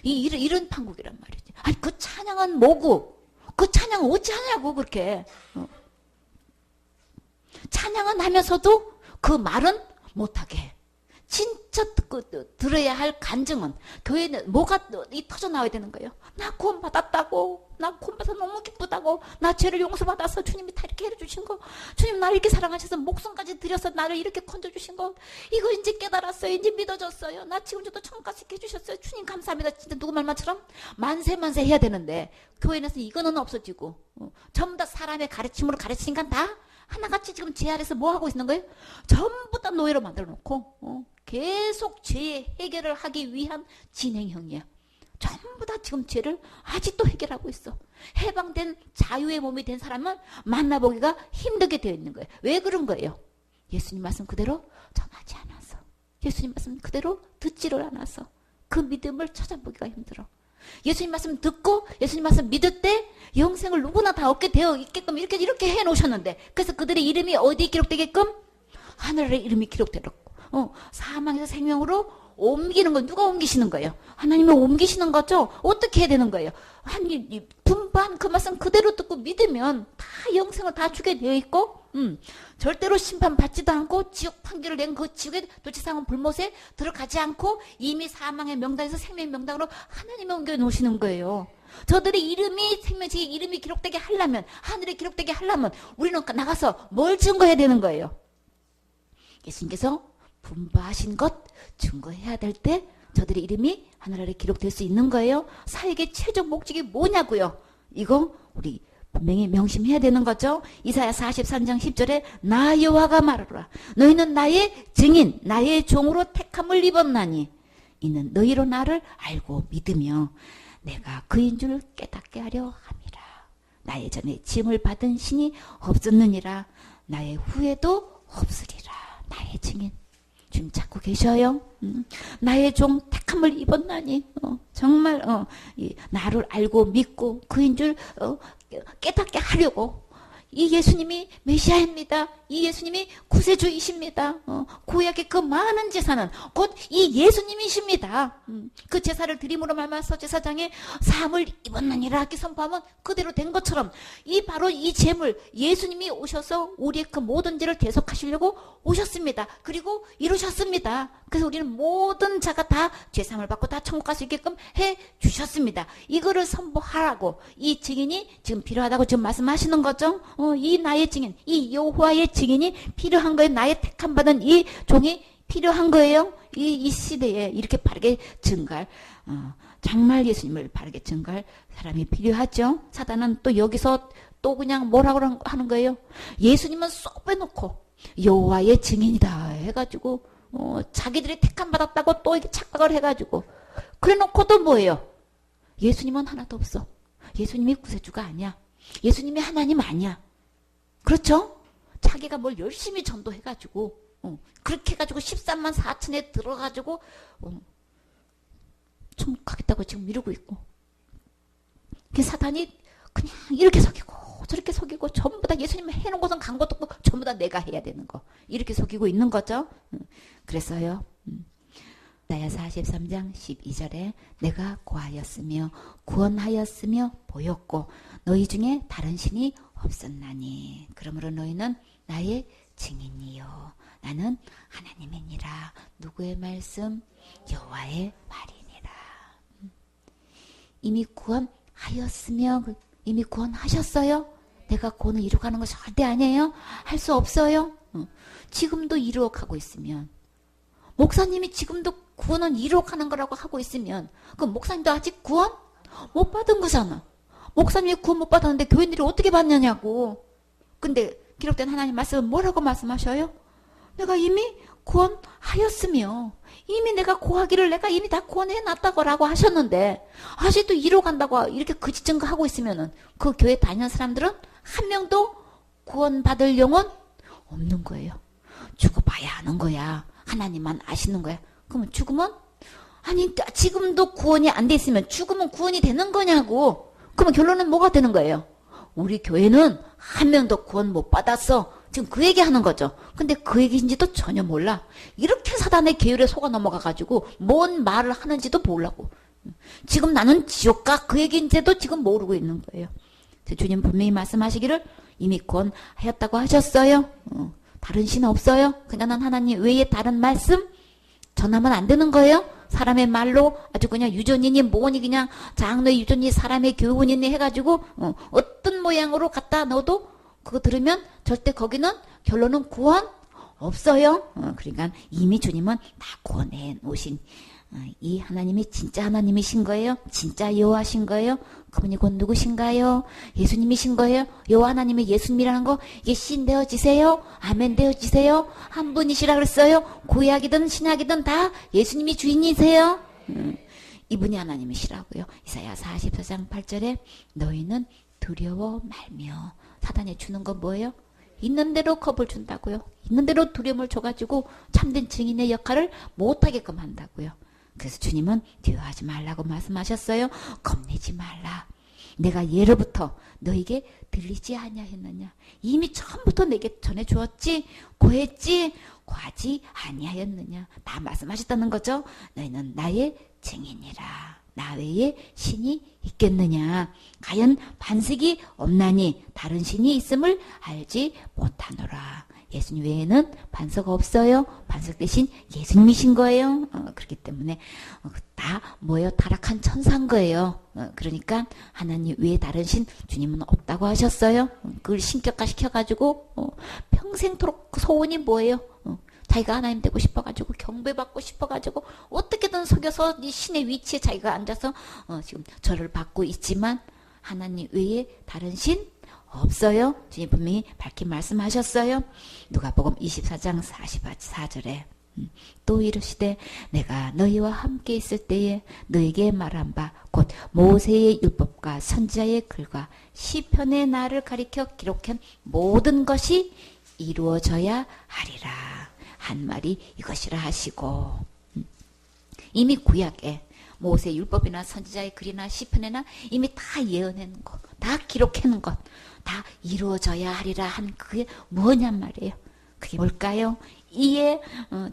이런 판국이란 말이지. 아니 그 찬양은 뭐고 그 찬양 어찌 하냐고 그렇게. 찬양은 하면서도 그 말은 못하게 해. 진짜 들어야 할 간증은 교회는 뭐가 터져 나와야 되는 거예요. 나 구원 받았다고, 나 구원 받아서 너무 기쁘다고, 나 죄를 용서받아서 주님이 다 이렇게 해주신 거, 주님 나를 이렇게 사랑하셔서 목숨까지 들여서 나를 이렇게 건져주신 거, 이거 이제 깨달았어요. 이제 믿어졌어요. 나 지금 저도 천국 가서 해주셨어요. 주님 감사합니다. 진짜 누구 말만처럼 만세 해야 되는데 교회에서 이거는 없어지고 전부 다 사람의 가르침으로 가르치니까 다 하나같이 지금 제 아래서 뭐 하고 있는 거예요? 전부 다 노예로 만들어 놓고 계속 죄의 해결을 하기 위한 진행형이야. 전부 다 지금 죄를 아직도 해결하고 있어. 해방된 자유의 몸이 된 사람은 만나보기가 힘들게 되어 있는 거예요. 왜 그런 거예요? 예수님 말씀 그대로 전하지 않아서, 예수님 말씀 그대로 듣지를 않아서 그 믿음을 찾아보기가 힘들어. 예수님 말씀 듣고 예수님 말씀 믿을 때 영생을 누구나 다 얻게 되어 있게끔 이렇게 해 놓으셨는데, 그래서 그들의 이름이 어디에 기록되게끔? 하늘에 이름이 기록되었고, 사망에서 생명으로 옮기는 건 누가 옮기시는 거예요? 하나님이 옮기시는 거죠? 어떻게 해야 되는 거예요? 분반 그 말씀 그대로 듣고 믿으면 다 영생을 다 주게 되어 있고, 절대로 심판받지도 않고 지옥 판결을 낸 그 지옥의 도치상은 불못에 들어가지 않고 이미 사망의 명단에서 생명의 명단으로 하나님이 옮겨 놓으시는 거예요. 저들의 이름이 생명책에 이름이 기록되게 하려면, 하늘에 기록되게 하려면 우리는 나가서 뭘 증거해야 되는 거예요? 예수님께서 분부하신 것 증거해야 될 때 저들의 이름이 하늘 아래 기록될 수 있는 거예요. 사역의 최종 목적이 뭐냐고요? 이거 우리 분명히 명심해야 되는 거죠. 이사야 43장 10절에 나 여호와가 말하노라. 너희는 나의 증인, 나의 종으로 택함을 입었나니 이는 너희로 나를 알고 믿으며 내가 그인 줄 깨닫게 하려 함이라. 나의 전에 짐을 받은 신이 없었느니라. 나의 후에도 없으리라. 나의 증인. 지금 찾고 계셔요. 나의 종 택함을 입었나니 정말 나를 알고 믿고 그인 줄 깨닫게 하려고. 이 예수님이 메시아입니다. 이 예수님이 구세주이십니다. 구약의 그 많은 제사는 곧 이 예수님이십니다. 그 제사를 드림으로 말미암아서 제사장의 사함을 입었느니라 이렇게 선포하면 그대로 된 것처럼 바로 이 제물 예수님이 오셔서 우리의 그 모든 죄를 대속하시려고 오셨습니다. 그리고 이루셨습니다. 그래서 우리는 모든 자가 다 죄사함을 받고 다 천국 갈 수 있게끔 해 주셨습니다. 이거를 선포하라고 이 증인이 지금 필요하다고 지금 말씀하시는 거죠. 이 나의 증인, 이 여호와의 증인이 필요한 거예요. 나의 택함 받은 이 종이 필요한 거예요. 이 시대에 이렇게 바르게 증거할, 정말 예수님을 바르게 증거할 사람이 필요하죠. 사단은 또 여기서 또 그냥 뭐라고 하는 거예요? 예수님은 쏙 빼놓고 여호와의 증인이다 해가지고 자기들이 택함 받았다고 또 이렇게 착각을 해가지고 그래놓고 또 뭐예요? 예수님은 하나도 없어. 예수님이 구세주가 아니야. 예수님이 하나님 아니야. 그렇죠? 자기가 뭘 열심히 전도해가지고 그렇게 해가지고 13만 4천에 들어가지고 천국 가겠다고 지금 미루고 있고, 그 사단이 그냥 이렇게 속이고 저렇게 속이고 전부 다 예수님 해놓은 것은 간 것도 없고 전부 다 내가 해야 되는 거 이렇게 속이고 있는 거죠. 그랬어요. 이사야 43장 12절에 내가 고하였으며 구원하였으며 보였고 너희 중에 다른 신이 없었나니 그러므로 너희는 나의 증인이요 나는 하나님이니라. 누구의 말씀? 여호와의 말이니라. 이미 구원하였으며 이미 구원하셨어요? 내가 구원을 이루어가는 것이 절대 아니에요. 할 수 없어요. 지금도 이루어가고 있으면, 목사님이 지금도 구원은 이루어가는 거라고 하고 있으면 그 목사님도 아직 구원 못 받은 거잖아. 목사님이 구원 못 받았는데 교인들이 어떻게 받느냐고. 근데 기록된 하나님 말씀은 뭐라고 말씀하셔요? 내가 이미 구원하였으며 이미 내가 고하기를 내가 이미 다 구원해놨다고 하셨는데 아직도 이루어간다고 이렇게 거짓 증거하고 있으면은 그 교회 다니는 사람들은 한 명도 구원받을 영혼 없는 거예요. 죽어봐야 하는 거야. 하나님만 아시는 거야. 그러면 죽으면? 아니 지금도 구원이 안 돼 있으면 죽으면 구원이 되는 거냐고. 그러면 결론은 뭐가 되는 거예요? 우리 교회는 한 명도 구원 못 받았어. 지금 그 얘기하는 거죠. 근데 그 얘기인지도 전혀 몰라. 이렇게 사단의 계율에 속아 넘어가가지고 뭔 말을 하는지도 모르고 지금 나는 지옥가 그 얘기인지도 지금 모르고 있는 거예요. 주님 분명히 말씀하시기를 이미 구원하였다고 하셨어요. 다른 신 없어요. 그냥 난 하나님 외에 다른 말씀 전하면 안 되는 거예요. 사람의 말로 아주 그냥 유전이니 뭐니 그냥 장로의 유전이 사람의 교훈이니 해가지고 어떤 모양으로 갖다 넣어도 그거 들으면 절대 거기는 결론은 구원 없어요. 그러니까 이미 주님은 다 구원해 놓으신 이 하나님이 진짜 하나님이신 거예요? 진짜 여호와신 거예요? 그분이 곧 누구신가요? 예수님이신 거예요? 여호와 하나님이 예수님이라는 거 이게 신 되어지세요? 아멘 되어지세요? 한 분이시라 그랬어요? 구약이든 신약이든 다 예수님이 주인이세요? 이분이 하나님이시라고요. 이사야 44장 8절에 너희는 두려워 말며 사단이 주는 건 뭐예요? 있는 대로 겁을 준다고요. 있는 대로 두려움을 줘가지고 참된 증인의 역할을 못하게끔 한다고요. 그래서 주님은 두려워하지 말라고 말씀하셨어요. 겁내지 말라. 내가 예로부터 너에게 들리지 아니하였느냐. 이미 처음부터 내게 전해주었지. 고했지. 고하지 아니하였느냐. 다 말씀하셨다는 거죠. 너희는 나의 증인이라. 나 외에 신이 있겠느냐. 과연 반석이 없나니 다른 신이 있음을 알지 못하노라. 예수님 외에는 반석 없어요. 반석 대신 예수님이신 거예요. 그렇기 때문에 다 뭐예요? 타락한 천사인 거예요. 그러니까 하나님 외에 다른 신 주님은 없다고 하셨어요. 그걸 신격화 시켜가지고 평생토록 소원이 뭐예요? 자기가 하나님 되고 싶어가지고 경배받고 싶어가지고 어떻게든 속여서 이 신의 위치에 자기가 앉아서 지금 절을 받고 있지만 하나님 외에 다른 신 없어요. 주님 분명히 밝히 말씀하셨어요. 누가복음 24장 44절에 또 이르시되 내가 너희와 함께 있을 때에 너희에게 말한 바 곧 모세의 율법과 선지자의 글과 시편의 나를 가리켜 기록한 모든 것이 이루어져야 하리라. 한 말이 이것이라 하시고 이미 구약에 모세 율법이나 선지자의 글이나 시편이나 이미 다 예언해놓은 것, 다 기록해놓은 것, 다 이루어져야 하리라 한 그게 뭐냔 말이에요. 그게 뭘까요? 이에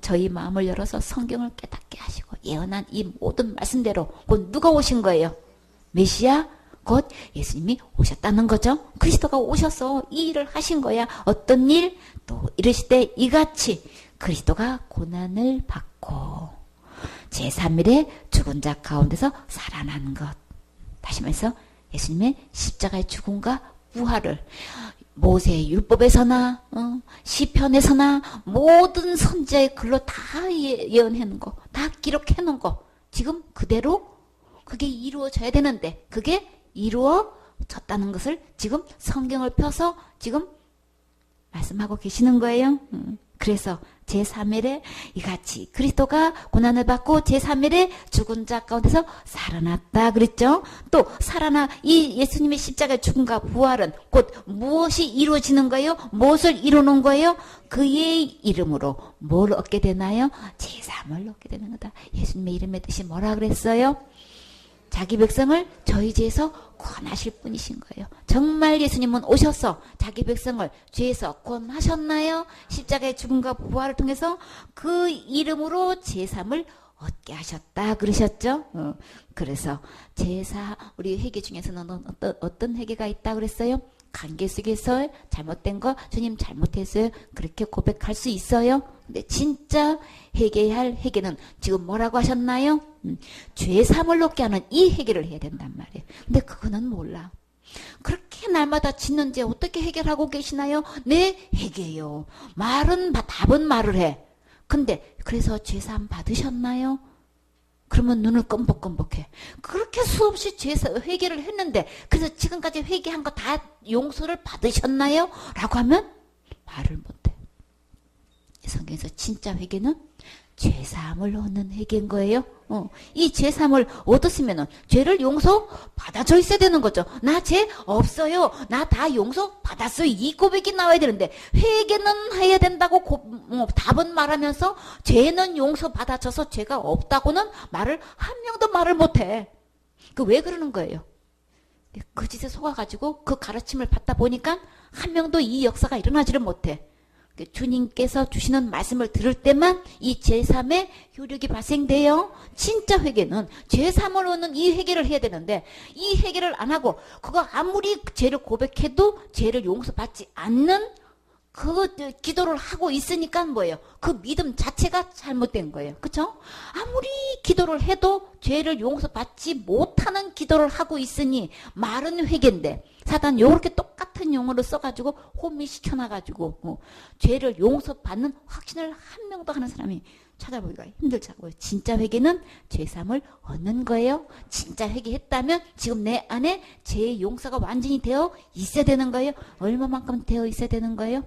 저희 마음을 열어서 성경을 깨닫게 하시고 예언한 이 모든 말씀대로 곧 누가 오신 거예요? 메시아? 곧 예수님이 오셨다는 거죠. 그리스도가 오셔서 이 일을 하신 거야. 어떤 일? 또 이르시되 이같이 그리스도가 고난을 받고 제3일에 죽은 자 가운데서 살아난 것. 다시 말해서 예수님의 십자가의 죽음과 부활을 모세의 율법에서나 시편에서나 모든 선지자의 글로 다 예언해 놓은 거, 다 기록해 놓은 거 지금 그대로 그게 이루어져야 되는데 그게 이루어졌다는 것을 지금 성경을 펴서 지금 말씀하고 계시는 거예요. 그래서 제3일에 이같이 그리스도가 고난을 받고 제3일에 죽은 자 가운데서 살아났다 그랬죠. 또 살아나 이 예수님의 십자가의 죽음과 부활은 곧 무엇이 이루어지는 거예요? 무엇을 이루는 거예요? 그의 이름으로 뭘 얻게 되나요? 제3을 얻게 되는 거다. 예수님의 이름의 뜻이 뭐라 그랬어요? 자기 백성을 저희 죄에서 구원하실 분이신 거예요. 정말 예수님은 오셔서 자기 백성을 죄에서 구원하셨나요? 십자가의 죽음과 부활을 통해서 그 이름으로 제3을 얻게 하셨다 그러셨죠. 그래서 제사 우리 회개 중에서는 어떤 회개가 있다 그랬어요? 관계 속에서 잘못된 거 주님 잘못했어요. 그렇게 고백할 수 있어요. 근데 진짜 회개해야 할 회개는 지금 뭐라고 하셨나요? 죄 사함을 얻게 하는 이 회개를 해야 된단 말이에요. 근데 그거는 몰라. 그렇게 날마다 짓는 죄 어떻게 해결하고 계시나요? 네, 회개요. 답은 말을 해. 근데 그래서 죄 사함 받으셨나요? 그러면 눈을 껌벅껌벅해. 그렇게 수없이 회개를 했는데 그래서 지금까지 회개한 거 다 용서를 받으셨나요? 라고 하면 말을 못해. 성경에서 진짜 회개는 죄사함을 얻는 회개인 거예요. 이 죄사함을 얻었으면 죄를 용서 받아져 있어야 되는 거죠. 나 죄 없어요. 나 다 용서 받았어요. 이 고백이 나와야 되는데 회개는 해야 된다고 답은 말하면서 죄는 용서 받아져서 죄가 없다고는 말을 한 명도 말을 못해. 그 왜 그러는 거예요? 그 짓에 속아가지고 그 가르침을 받다 보니까 한 명도 이 역사가 일어나지를 못해. 주님께서 주시는 말씀을 들을 때만 이 제3의 효력이 발생돼요. 진짜 회개는 제3을 얻는 이 회개를 해야 되는데 이 회개를 안 하고 그거 아무리 죄를 고백해도 죄를 용서받지 않는 기도를 하고 있으니까 뭐예요? 그 믿음 자체가 잘못된 거예요. 그쵸? 아무리 기도를 해도 죄를 용서받지 못하는 기도를 하고 있으니 말은 회개인데 사단 요렇게 똑같은 용어를 써가지고 혼미시켜놔가지고 죄를 용서받는 확신을 한 명도 하는 사람이 찾아보기가 힘들자고요. 진짜 회개는 죄사함을 얻는 거예요. 진짜 회개했다면 지금 내 안에 죄의 용서가 완전히 되어 있어야 되는 거예요. 얼마만큼 되어 있어야 되는 거예요?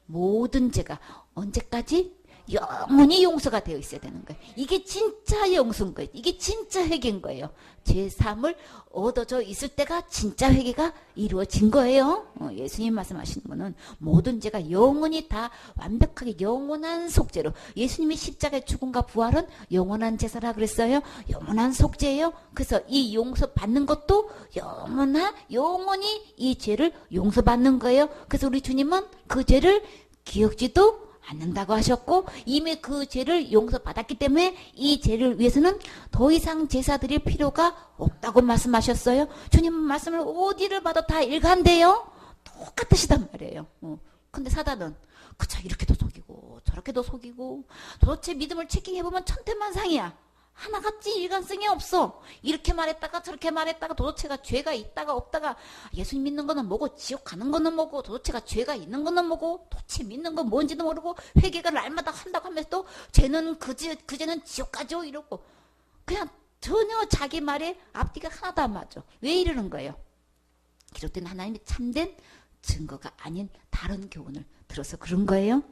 모든 죄가 언제까지? 영원히 용서가 되어 있어야 되는 거예요. 이게 진짜 용서인 거예요. 이게 진짜 회개인 거예요. 죄사함을 얻어져 있을 때가 진짜 회개가 이루어진 거예요. 예수님 말씀하시는 거는 모든 죄가 영원히 다 완벽하게 영원한 속죄로, 예수님이 십자가의 죽음과 부활은 영원한 제사라 그랬어요. 영원한 속죄예요. 그래서 이 용서받는 것도 영원히 이 죄를 용서받는 거예요. 그래서 우리 주님은 그 죄를 기억지도 않는다고 하셨고 이미 그 죄를 용서받았기 때문에 이 죄를 위해서는 더 이상 제사 드릴 필요가 없다고 말씀하셨어요. 주님 말씀을 어디를 봐도 다 일관돼요. 똑같으시단 말이에요. 근데 사단은 그쵸, 이렇게도 속이고 저렇게도 속이고 도대체 믿음을 체킹해보면 천태만상이야. 하나같이 일관성이 없어. 이렇게 말했다가 저렇게 말했다가 도대체가 죄가 있다가 없다가 예수님 믿는 거는 뭐고 지옥 가는 거는 뭐고 도대체가 죄가 있는 거는 뭐고 도대체 믿는 건 뭔지도 모르고 회개가 날마다 한다고 하면서 또 죄는 그 죄는 지옥 가죠 이러고 그냥 전혀 자기 말에 앞뒤가 하나도 안 맞아. 왜 이러는 거예요? 기록된 하나님의 참된 증거가 아닌 다른 교훈을 들어서 그런 거예요.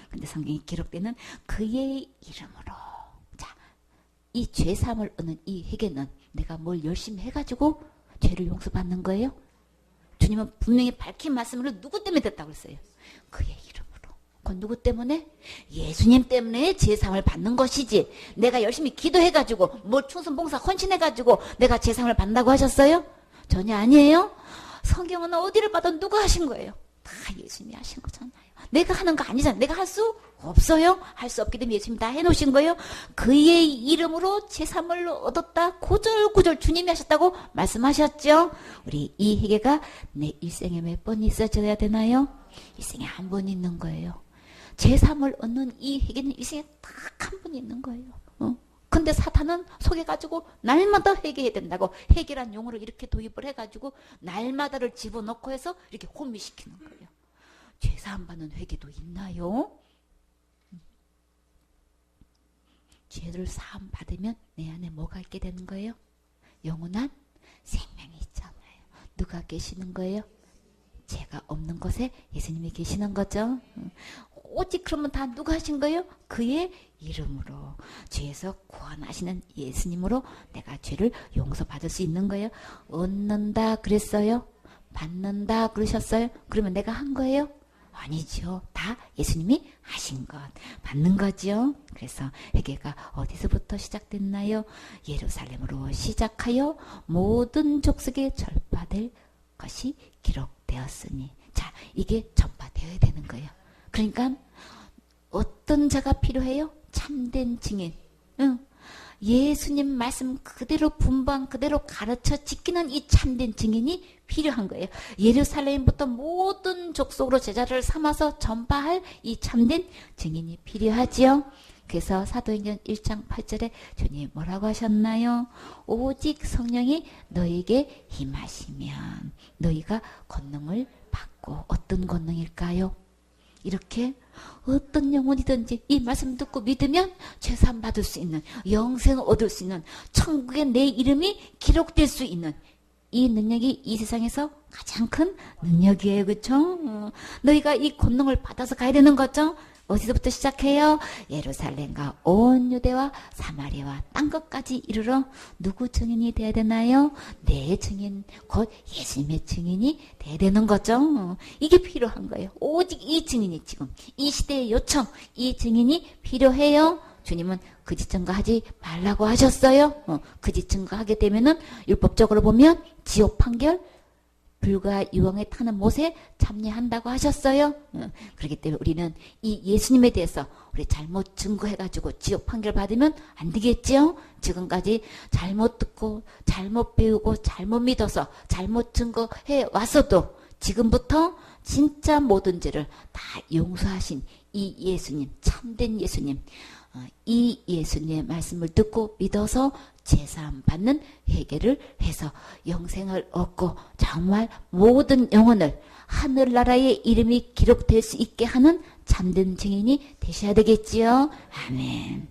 근데 성경에 기록되는 그의 이름으로 이 죄사함을 얻는 이 회개는 내가 뭘 열심히 해가지고 죄를 용서받는 거예요? 주님은 분명히 밝힌 말씀으로 누구 때문에 됐다고 했어요? 그의 이름으로. 그건 누구 때문에? 예수님 때문에 죄사함을 받는 것이지 내가 열심히 기도해가지고 뭘 충성봉사 헌신해가지고 내가 죄사함을 받는다고 하셨어요? 전혀 아니에요. 성경은 어디를 봐도 누가 하신 거예요? 다 예수님이 하신 거잖아요. 내가 하는 거 아니잖아요. 내가 할 수 없어요. 할 수 없기 때문에 예수님이 다 해놓으신 거예요. 그의 이름으로 제사함을 얻었다. 구절구절 주님이 하셨다고 말씀하셨죠. 우리 이 회개가 내 일생에 몇 번 있어져야 되나요? 일생에 한 번 있는 거예요. 제사함을 얻는 이 회개는 일생에 딱 한 번 있는 거예요. 근데 사탄은 속여가지고 날마다 회개해야 된다고 회개란 용어를 이렇게 도입을 해가지고 날마다를 집어넣고 해서 이렇게 혼미시키는 거예요. 죄사함 받는 회개도 있나요? 죄를 사함 받으면 내 안에 뭐가 있게 되는 거예요? 영원한 생명이 있잖아요. 누가 계시는 거예요? 죄가 없는 곳에 예수님이 계시는 거죠. 오직 그러면 다 누가 하신 거예요? 그의 이름으로 죄에서 구원하시는 예수님으로 내가 죄를 용서받을 수 있는 거예요. 얻는다 그랬어요? 받는다 그러셨어요? 그러면 내가 한 거예요? 아니죠. 다 예수님이 하신 것, 받는 거죠. 그래서 회개가 어디서부터 시작됐나요? 예루살렘으로 시작하여 모든 족속에 전파될 것이 기록되었으니. 자, 이게 전파되어야 되는 거예요. 그러니까 어떤 자가 필요해요? 참된 증인. 예수님 말씀 그대로 분방 그대로 가르쳐 지키는 이 참된 증인이 필요한 거예요. 예루살렘부터 모든 족속으로 제자를 삼아서 전파할 이 참된 증인이 필요하지요. 그래서 사도행전 1장 8절에 주님 뭐라고 하셨나요? 오직 성령이 너에게 임하시면 너희가 권능을 받고. 어떤 권능일까요? 이렇게 어떤 영혼이든지 이 말씀 듣고 믿으면 죄사함 받을 수 있는, 영생을 얻을 수 있는, 천국에 내 이름이 기록될 수 있는 이 능력이 이 세상에서 가장 큰 능력이에요. 그렇죠? 너희가 이 권능을 받아서 가야 되는 거죠. 어디서부터 시작해요? 예루살렘과 온 유대와 사마리아와 땅 끝까지 이르러 누구 증인이 돼야 되나요? 내 증인, 곧 예수님의 증인이 돼야 되는 거죠. 이게 필요한 거예요. 오직 이 증인이 지금 이 시대의 요청, 이 증인이 필요해요. 주님은 거짓 증거하지 말라고 하셨어요. 거짓 증거하게 되면은 율법적으로 보면 지옥 판결, 불과 유황에 타는 못에 참여한다고 하셨어요. 그렇기 때문에 우리는 이 예수님에 대해서 우리 잘못 증거해가지고 지옥 판결 받으면 안 되겠죠. 지금까지 잘못 듣고 잘못 배우고 잘못 믿어서 잘못 증거해 왔어도 지금부터 진짜 모든 죄를 다 용서하신 이 예수님, 참된 예수님, 이 예수님의 말씀을 듣고 믿어서 제사함 받는 회개를 해서 영생을 얻고 정말 모든 영혼을 하늘나라의 이름이 기록될 수 있게 하는 참된 증인이 되셔야 되겠지요. 아멘.